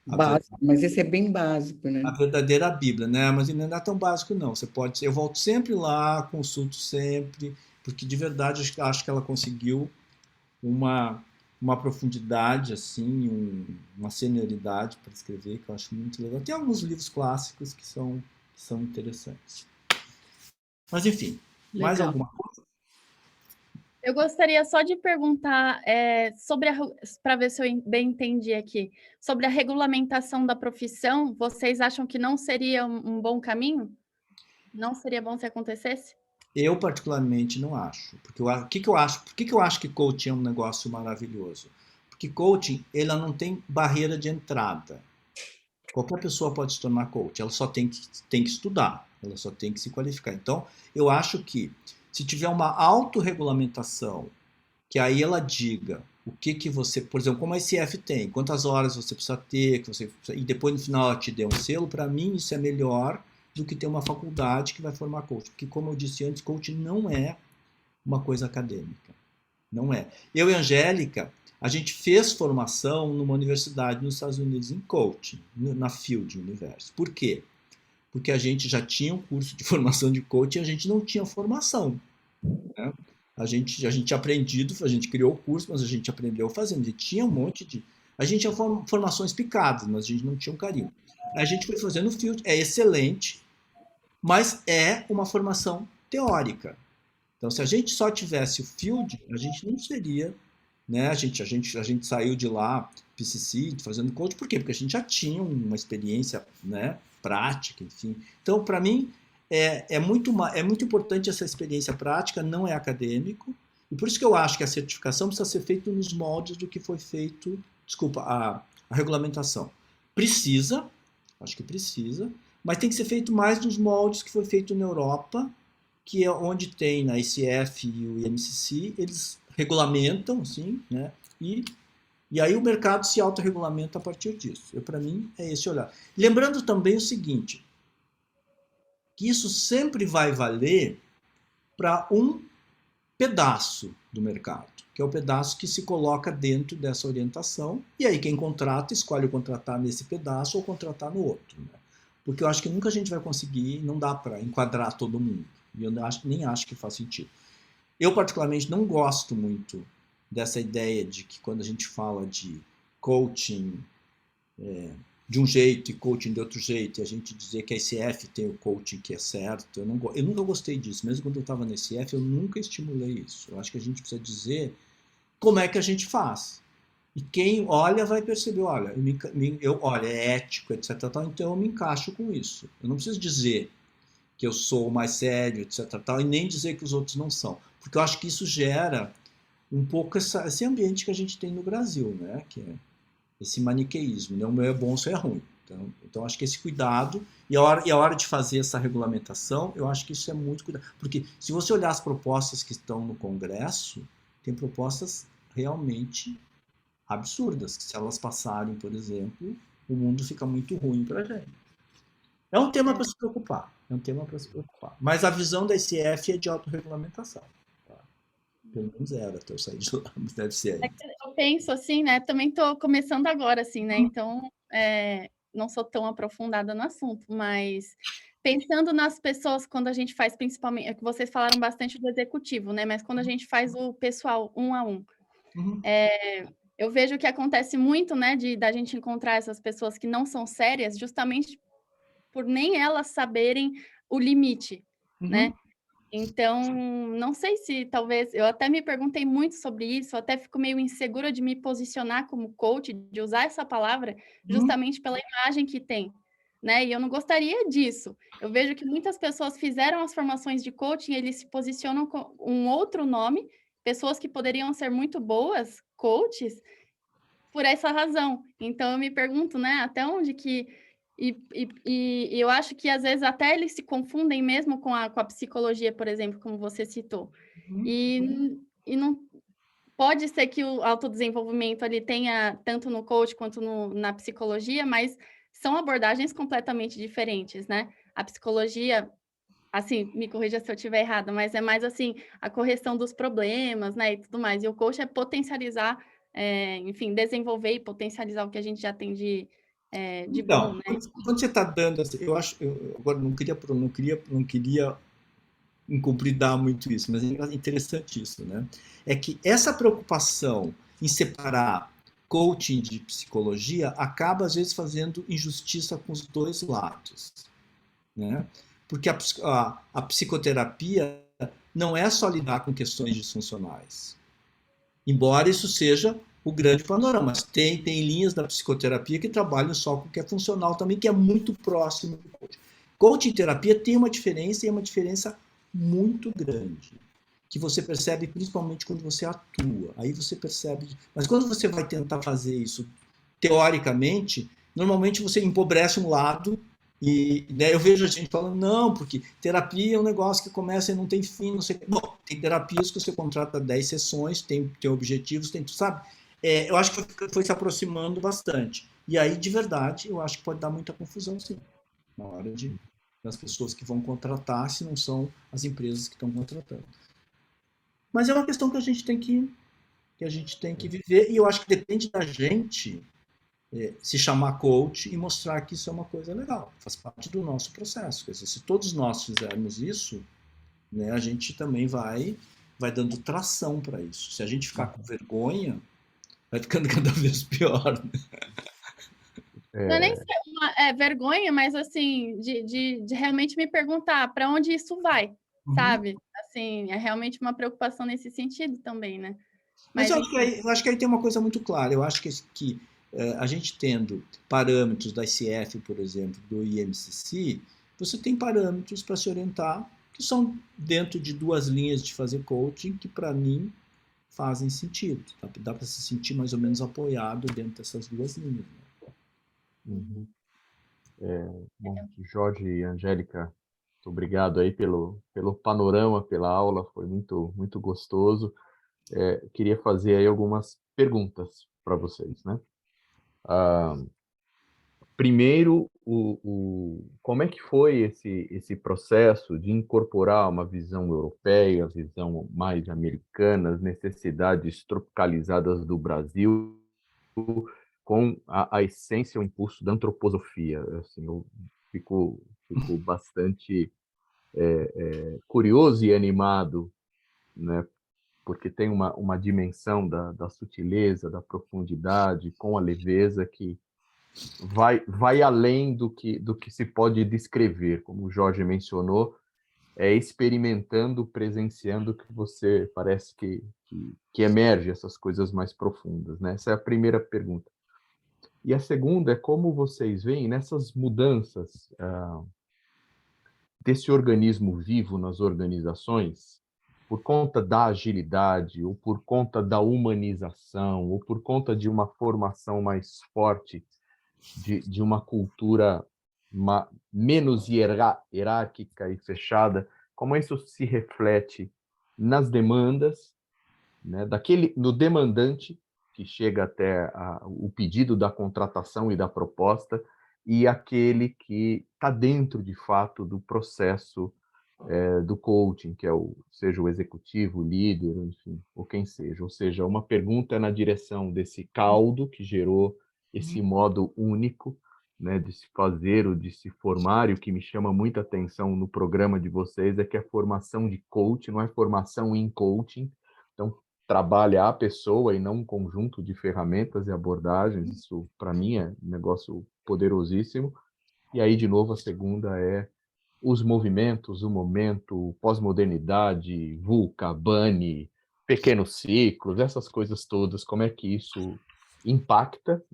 S2: Básico, mas esse é bem básico,
S1: a
S2: né?
S1: verdadeira Bíblia, né? Mas não é tão básico, não. Você pode, eu volto sempre lá, consulto sempre, porque de verdade acho que ela conseguiu uma, uma profundidade, assim, uma senioridade para escrever que eu acho muito legal. Tem alguns livros clássicos que são interessantes. Mas enfim, mais
S5: Legal.
S1: alguma coisa?
S6: Eu gostaria só de perguntar para ver se eu bem entendi aqui, sobre a regulamentação da profissão, vocês acham que não seria um bom caminho? Não seria bom se acontecesse?
S1: Eu particularmente não acho, porque o que que eu acho? Por que que eu acho que coaching é um negócio maravilhoso? Porque coaching, ela não tem barreira de entrada. Qualquer pessoa pode se tornar coach, ela só tem que estudar, ela só tem que se qualificar. Então, eu acho que se tiver uma autorregulamentação, que aí ela diga o que que você, por exemplo, como a ICF tem, quantas horas você precisa ter, e depois no final ela te dê um selo, para mim isso é melhor do que ter uma faculdade que vai formar coach. Porque, como eu disse antes, coach não é uma coisa acadêmica. Não é. Eu e a Angélica, a gente fez formação numa universidade nos Estados Unidos em coaching, na Field University. Por quê? Porque a gente já tinha um curso de formação de coaching e a gente não tinha formação. Né? A gente tinha aprendido, a gente criou o curso, mas a gente aprendeu fazendo. E tinha um monte de... A gente tinha formações picadas, mas a gente não tinha um carinho. A gente foi fazendo o Field, é excelente, mas é uma formação teórica. Então, se a gente só tivesse o Field, a gente não seria, né? A gente saiu de lá, PCC, fazendo coach, por quê? Porque a gente já tinha uma experiência, né, prática, enfim. Então, para mim, é muito importante essa experiência prática, não é acadêmico, e por isso que eu acho que a certificação precisa ser feita nos moldes do que foi feito, desculpa, a regulamentação. Precisa, acho que precisa, mas tem que ser feito mais nos moldes que foi feito na Europa, que é onde tem na ICF e o IMCC, eles regulamentam, assim, né? E aí o mercado se autorregulamenta a partir disso. Para mim, é esse olhar. Lembrando também o seguinte, que isso sempre vai valer para um pedaço do mercado, que é o pedaço que se coloca dentro dessa orientação, e aí quem contrata escolhe contratar nesse pedaço ou contratar no outro. Né? Porque eu acho que nunca a gente vai conseguir, não dá para enquadrar todo mundo. E eu nem acho que faz sentido. Eu, particularmente, não gosto muito dessa ideia de que quando a gente fala de coaching de um jeito e coaching de outro jeito, e a gente dizer que a ICF tem o coaching que é certo, eu nunca gostei disso. Mesmo quando eu estava na ICF, eu nunca estimulei isso. Eu acho que a gente precisa dizer como é que a gente faz. E quem olha vai perceber, olha, olha, é ético, etc. Então eu me encaixo com isso. Eu não preciso dizer que eu sou mais sério, etc. E nem dizer que os outros não são. Porque eu acho que isso gera um pouco esse ambiente que a gente tem no Brasil, né? Que é esse maniqueísmo, né? O meu é bom, o seu é ruim. Então acho que esse cuidado, e a hora de fazer essa regulamentação, eu acho que isso é muito cuidado. Porque se você olhar as propostas que estão no Congresso, tem propostas realmente absurdas, que se elas passarem, por exemplo, o mundo fica muito ruim para a gente. É um tema para se preocupar. Mas a visão da ICF é de autorregulamentação. Tá? Pelo menos era até eu sair de lá, mas deve ser aí.
S6: Eu penso assim, né? Também estou começando agora, assim, né? Então, não sou tão aprofundada no assunto, mas pensando nas pessoas, quando a gente faz, principalmente, é que vocês falaram bastante do executivo, né? Mas quando a gente faz o pessoal 1 a 1, eu vejo que acontece muito, né? Da gente encontrar essas pessoas que não são sérias, justamente por nem elas saberem o limite, né? Então, não sei se talvez... Eu até me perguntei muito sobre isso, eu até fico meio insegura de me posicionar como coach, de usar essa palavra, justamente pela imagem que tem, né? E eu não gostaria disso. Eu vejo que muitas pessoas fizeram as formações de coaching, eles se posicionam com um outro nome, pessoas que poderiam ser muito boas coaches, por essa razão. Então, eu me pergunto, né, até onde que... E eu acho que, às vezes, até eles se confundem mesmo com a psicologia, por exemplo, como você citou. E não pode ser que o autodesenvolvimento ali tenha, tanto no coach quanto na psicologia, mas são abordagens completamente diferentes, né? A psicologia, assim, me corrija se eu estiver errada, mas é mais, assim, a correção dos problemas, né, e tudo mais. E o coach é potencializar, enfim, desenvolver e potencializar o que a gente já tem de bom, né?
S1: Quando você está dando, eu acho, agora não queria incumpridar muito isso, mas é interessante isso, né? É que essa preocupação em separar coaching de psicologia acaba às vezes fazendo injustiça com os dois lados, né? Porque a psicoterapia não é só lidar com questões disfuncionais, embora isso seja o grande panorama. Mas tem linhas da psicoterapia que trabalham só com o que é funcional também, que é muito próximo do coaching. Coaching e terapia tem uma diferença, e é uma diferença muito grande, que você percebe principalmente quando você atua. Aí você percebe. Mas quando você vai tentar fazer isso teoricamente, normalmente você empobrece um lado e, né, eu vejo a gente falando, não, porque terapia é um negócio que começa e não tem fim, não sei. Bom, tem terapias que você contrata 10 sessões, tem objetivos, tem, sabe? Eu acho que foi se aproximando bastante. E aí, de verdade, eu acho que pode dar muita confusão, sim, na hora das pessoas que vão contratar, se não são as empresas que estão contratando. Mas é uma questão que a gente tem que viver, e eu acho que depende da gente se chamar coach e mostrar que isso é uma coisa legal, faz parte do nosso processo. Quer dizer, se todos nós fizermos isso, né, a gente também vai dando tração para isso. Se a gente ficar com vergonha, vai ficando cada vez pior. Né?
S6: Não é nem ser uma vergonha, mas assim, de realmente me perguntar para onde isso vai, sabe? Assim, é realmente uma preocupação nesse sentido também, né?
S1: Mas
S6: Mas
S1: eu acho que aí tem uma coisa muito clara. Eu acho que a gente tendo parâmetros da ICF, por exemplo, do IMCC, você tem parâmetros para se orientar que são dentro de duas linhas de fazer coaching que, para mim, fazem sentido. Dá para se sentir mais ou menos apoiado dentro dessas duas linhas. Né?
S7: Uhum. Bom, Jorge e Angélica, muito obrigado aí pelo panorama, pela aula, foi muito, muito gostoso. Queria fazer aí algumas perguntas para vocês, né? Primeiro, como é que foi esse processo de incorporar uma visão europeia, visão mais americana, as necessidades tropicalizadas do Brasil, com a essência, o impulso da antroposofia? Assim, eu fico bastante curioso e animado, né? Porque tem uma dimensão da sutileza, da profundidade, com a leveza que vai além do que se pode descrever, como o Jorge mencionou, experimentando, presenciando que você parece que emerge essas coisas mais profundas, né? Essa é a primeira pergunta. E a segunda é como vocês veem nessas mudanças desse organismo vivo nas organizações, por conta da agilidade, ou por conta da humanização, ou por conta de uma formação mais forte de uma cultura menos hierárquica e fechada, como isso se reflete nas demandas, né, no demandante, que chega até o pedido da contratação e da proposta, e aquele que está dentro, de fato, do processo do coaching, que seja o executivo, o líder, enfim, ou quem seja. Ou seja, uma pergunta na direção desse caldo que gerou esse modo único, né, de se fazer ou de se formar, e o que me chama muita atenção no programa de vocês é que a formação de coach não é formação em coaching, então trabalha a pessoa e não um conjunto de ferramentas e abordagens. Isso, para mim, é um negócio poderosíssimo. E aí, de novo, a segunda é os movimentos, o momento, pós-modernidade, VUCA, BANI, pequenos ciclos, essas coisas todas, como é que isso impacta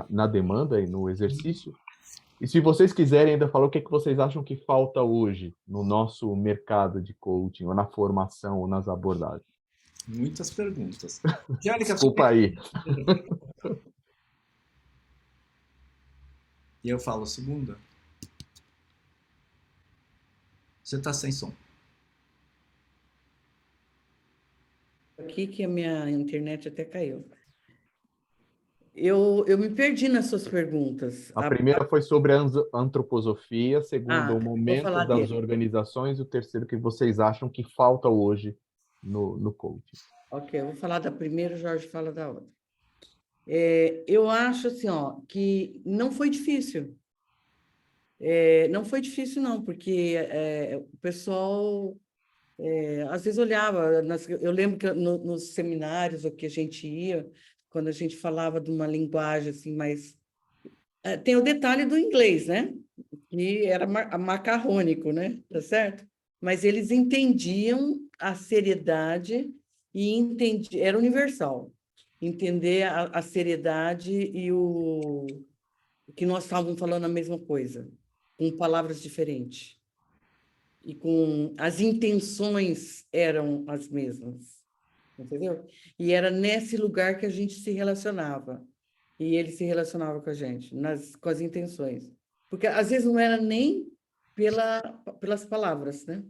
S7: na demanda e no exercício. E se vocês quiserem ainda falar o que vocês acham que falta hoje no nosso mercado de coaching, ou na formação, ou nas abordagens.
S1: Muitas perguntas. Angélica,
S7: Desculpa aí.
S1: E eu falo segunda. Você está sem som.
S2: Aqui que a minha internet até caiu. Eu me perdi nas suas perguntas.
S7: A primeira foi sobre a antroposofia, a segunda, o
S2: Vou
S7: momento
S2: falar
S7: das
S2: dele.
S7: organizações, e o terceiro, que vocês acham que falta hoje no coaching.
S2: Ok, eu vou falar da primeira, o Jorge fala da outra. Eu acho assim, ó, que não foi difícil. Não foi difícil, não, porque o pessoal às vezes olhava. Eu lembro que nos seminários o que a gente ia, quando a gente falava de uma linguagem assim, mais. Tem o detalhe do inglês, né? Que era macarrônico, né? Tá certo? Mas eles entendiam a seriedade e era universal. Entender a seriedade e o que nós estávamos falando a mesma coisa, com palavras diferentes. e com as intenções eram as mesmas, entendeu? E era nesse lugar que a gente se relacionava. E ele se relacionava com a gente, com as intenções. Porque às vezes não era nem pelas palavras, né?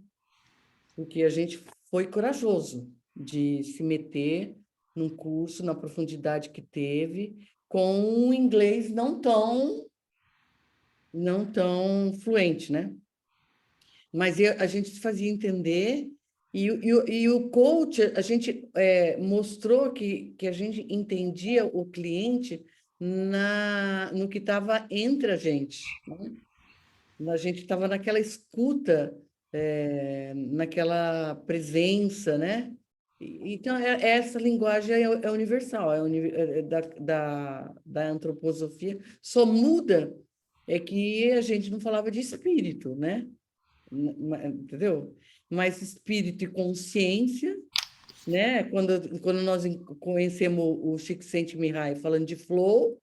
S2: Porque a gente foi corajoso de se meter num curso, na profundidade que teve, com um inglês não tão fluente, né? Mas a gente se fazia entender, e o coach, a gente mostrou que a gente entendia o cliente no que estava entre a gente, né? A gente estava naquela escuta, naquela presença, né? Então, essa linguagem é universal, da antroposofia. Só muda é que a gente não falava de espírito, né? Entendeu? Mas espírito e consciência, né? Quando nós conhecemos o Csikszentmihalyi falando de flow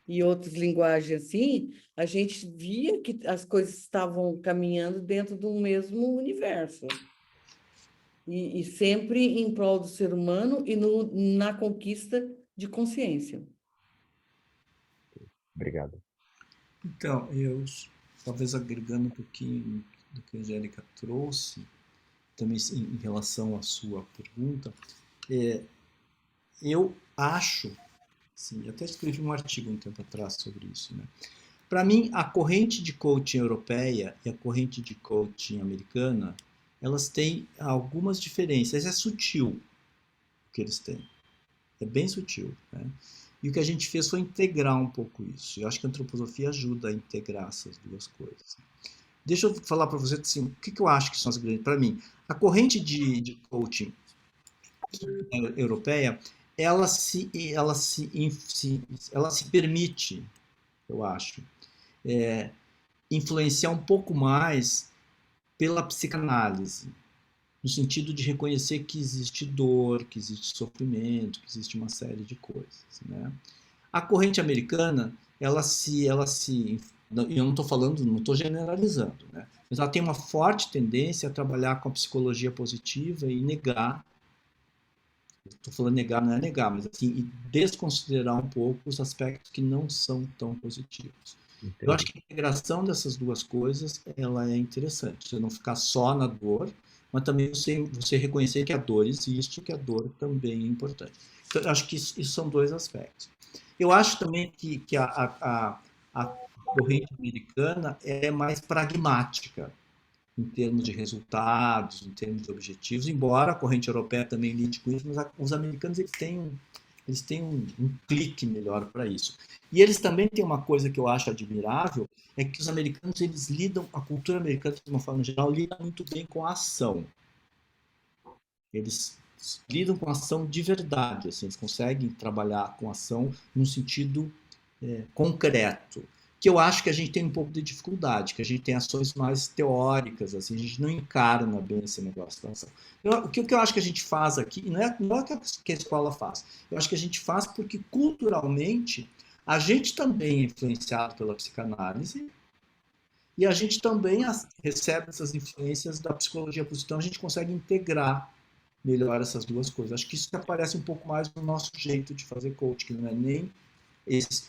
S2: e outras linguagens assim, a gente via que as coisas estavam caminhando dentro de um mesmo universo. E sempre em prol do ser humano e na conquista de consciência.
S7: Obrigado.
S1: Então, talvez agregando um pouquinho do que a Angélica trouxe, também em relação à sua pergunta, eu acho, sim, até escrevi um artigo um tempo atrás sobre isso, né? Para mim, a corrente de coaching europeia e a corrente de coaching americana, elas têm algumas diferenças. É sutil o que eles têm. É bem sutil, né? E o que a gente fez foi integrar um pouco isso. Eu acho que a antroposofia ajuda a integrar essas duas coisas. Deixa eu falar para você assim, o que eu acho que são as grandes. Para mim, a corrente de coaching europeia, ela se permite, eu acho, influenciar um pouco mais pela psicanálise, no sentido de reconhecer que existe dor, que existe sofrimento, que existe uma série de coisas, né? A corrente americana, eu não estou falando, não estou generalizando, né? Mas ela tem uma forte tendência a trabalhar com a psicologia positiva e negar, estou falando negar, não é negar, mas assim, e desconsiderar um pouco os aspectos que não são tão positivos. Entendi. Eu acho que a integração dessas duas coisas, ela é interessante, você não ficar só na dor, mas também você reconhecer que a dor existe, que a dor também é importante. Então, eu acho que isso são dois aspectos. Eu acho também que a corrente americana é mais pragmática em termos de resultados, em termos de objetivos, embora a corrente europeia também lide com isso, mas os americanos eles têm um clique melhor para isso. E eles também têm uma coisa que eu acho admirável, é que os americanos, a cultura americana, de uma forma geral, lida muito bem com a ação. Eles lidam com a ação de verdade, assim, eles conseguem trabalhar com a ação num sentido concreto, que eu acho que a gente tem um pouco de dificuldade, que a gente tem ações mais teóricas, assim, a gente não encarna bem esse negócio da ação. O que eu acho que a gente faz aqui, não é que a escola faz, eu acho que a gente faz porque culturalmente a gente também é influenciado pela psicanálise e a gente também recebe essas influências da psicologia positiva, então a gente consegue integrar melhor essas duas coisas. Acho que isso aparece um pouco mais no nosso jeito de fazer coaching, que não é nem esse.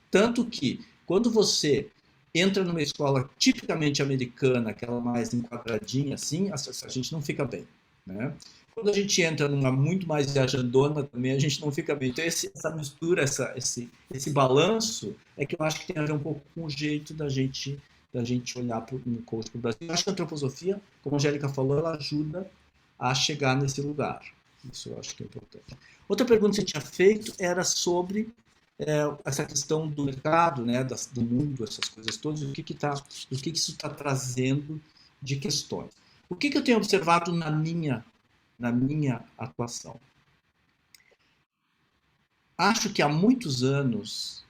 S1: Tanto que, quando você entra numa escola tipicamente americana, aquela mais enquadradinha assim, a gente não fica bem, né? Quando a gente entra numa muito mais viajandona também, a gente não fica bem. Então, essa mistura, esse balanço, é que eu acho que tem a ver um pouco com o jeito da gente olhar no coach para o Brasil. Eu acho que a antroposofia, como a Angélica falou, ela ajuda a chegar nesse lugar. Isso eu acho que é importante. Outra pergunta que você tinha feito era sobre essa questão do mercado, né, do mundo, essas coisas todas, o que isso está trazendo de questões. O que eu tenho observado na minha atuação? Acho que há muitos anos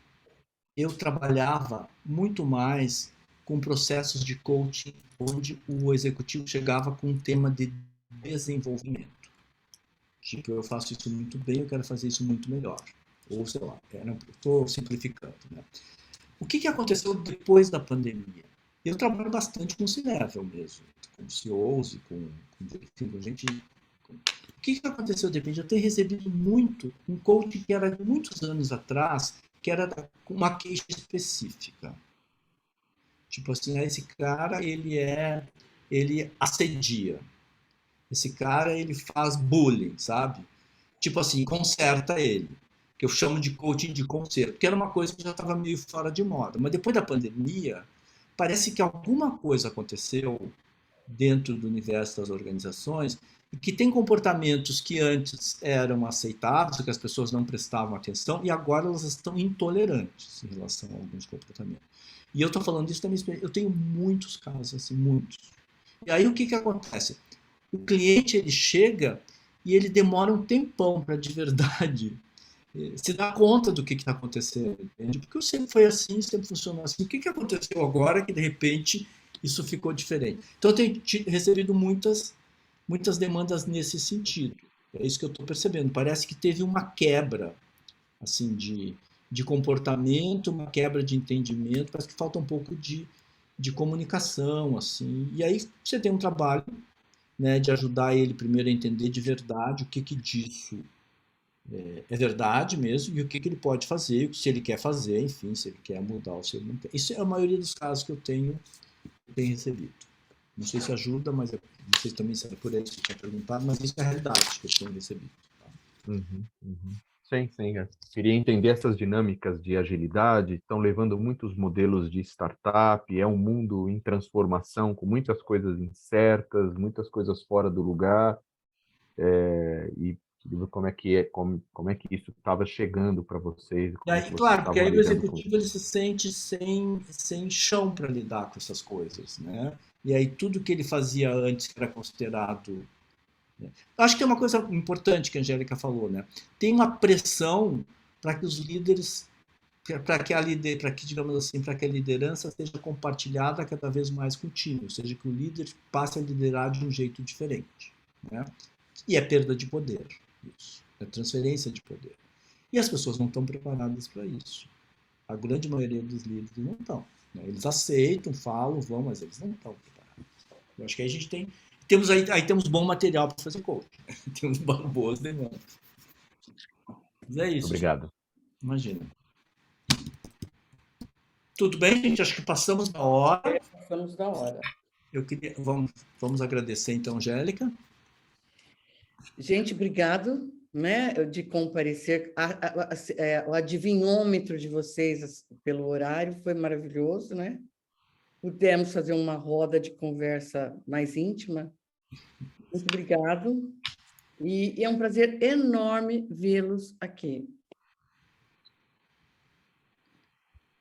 S1: eu trabalhava muito mais com processos de coaching, onde o executivo chegava com um tema de desenvolvimento. Tipo, eu faço isso muito bem, eu quero fazer isso muito melhor. Ou, sei lá, estou simplificando, né? O que aconteceu depois da pandemia? Eu trabalho bastante com C-Level mesmo, com CEOs e com gente. O que aconteceu de repente? Eu tenho recebido muito um coach que era de muitos anos atrás, que era uma queixa específica. Tipo assim, esse cara, ele assedia. Esse cara, ele faz bullying, sabe? Tipo assim, conserta ele. Que eu chamo de coaching de conserto, que era uma coisa que já estava meio fora de moda. Mas depois da pandemia, parece que alguma coisa aconteceu dentro do universo das organizações e que tem comportamentos que antes eram aceitáveis, que as pessoas não prestavam atenção, e agora elas estão intolerantes em relação a alguns comportamentos. E eu estou falando isso da minha experiência. Eu tenho muitos casos, assim, muitos. E aí o que acontece? O cliente, ele chega e ele demora um tempão para de verdade se dar conta do que está acontecendo, entende? Porque eu sempre foi assim, sempre funcionou assim. O que aconteceu agora que de repente isso ficou diferente? Então eu tenho recebido muitas demandas nesse sentido. É isso que eu estou percebendo. Parece que teve uma quebra assim de comportamento, uma quebra de entendimento. Parece que falta um pouco de comunicação, assim. E aí você tem um trabalho, né, de ajudar ele primeiro a entender de verdade o que disso é verdade mesmo e o que ele pode fazer, se ele quer fazer, enfim, se ele quer mudar ou se ele não quer. Isso é a maioria dos casos que eu tenho recebido. Não sei se ajuda, mas vocês também sabem por aí, se tinha perguntado, mas isso é a realidade que eu tenho recebido.
S7: Sim, sim. Eu queria entender essas dinâmicas de agilidade, estão levando muitos modelos de startup, é um mundo em transformação, com muitas coisas incertas, muitas coisas fora do lugar, e como é que como é que isso estava chegando para vocês,
S1: E
S7: como é que
S1: aí,
S7: vocês
S1: claro, porque
S7: estavam
S1: aí o
S7: lidando com
S1: executivo ele se sente sem chão para lidar com essas coisas, né? E aí tudo que ele fazia antes que era considerado. Acho que tem uma coisa importante que a Angélica falou, né? Tem uma pressão para que os líderes, para que, digamos assim, para que a liderança seja compartilhada cada vez mais com o time, ou seja, que o líder passe a liderar de um jeito diferente, né? E é perda de poder, isso, é transferência de poder. E as pessoas não estão preparadas para isso. A grande maioria dos líderes não estão, né? Eles aceitam, falam, vão, mas eles não estão preparados. Eu acho que aí a gente temos bom material para fazer coach. Temos boas demandas. Mas é isso, gente.
S7: Obrigado.
S1: Imagina. Tudo bem, gente? Acho que passamos da hora.
S2: Passamos da hora.
S1: Vamos agradecer, então, Angélica.
S2: Gente, obrigado, né, de comparecer. O adivinhômetro de vocês pelo horário foi maravilhoso, né? Pudemos fazer uma roda de conversa mais íntima. Muito obrigado. E é um prazer enorme vê-los aqui.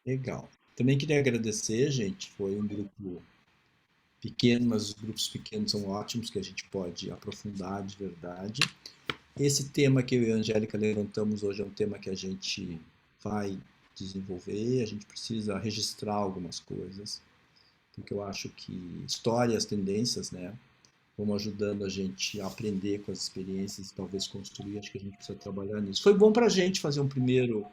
S1: Legal. Também queria agradecer, gente. Foi um grupo pequeno, mas os grupos pequenos são ótimos, que a gente pode aprofundar de verdade. Esse tema que eu e a Angélica levantamos hoje é um tema que a gente vai desenvolver, a gente precisa registrar algumas coisas, porque eu acho que história e as tendências, né, vão ajudando a gente a aprender com as experiências e talvez construir. Acho que a gente precisa trabalhar nisso. Foi bom para a gente fazer um primeiro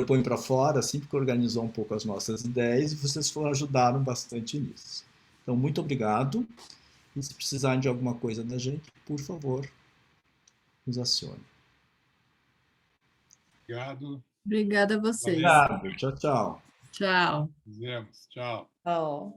S1: põe para fora, assim, porque organizou um pouco as nossas ideias e vocês ajudaram bastante nisso. Então, muito obrigado. E se precisarem de alguma coisa da gente, por favor, nos acione.
S4: Obrigado.
S5: Obrigada a vocês.
S1: Obrigado. Tchau, tchau.
S5: Tchau.
S4: Fizemos. Tchau.
S2: Tchau.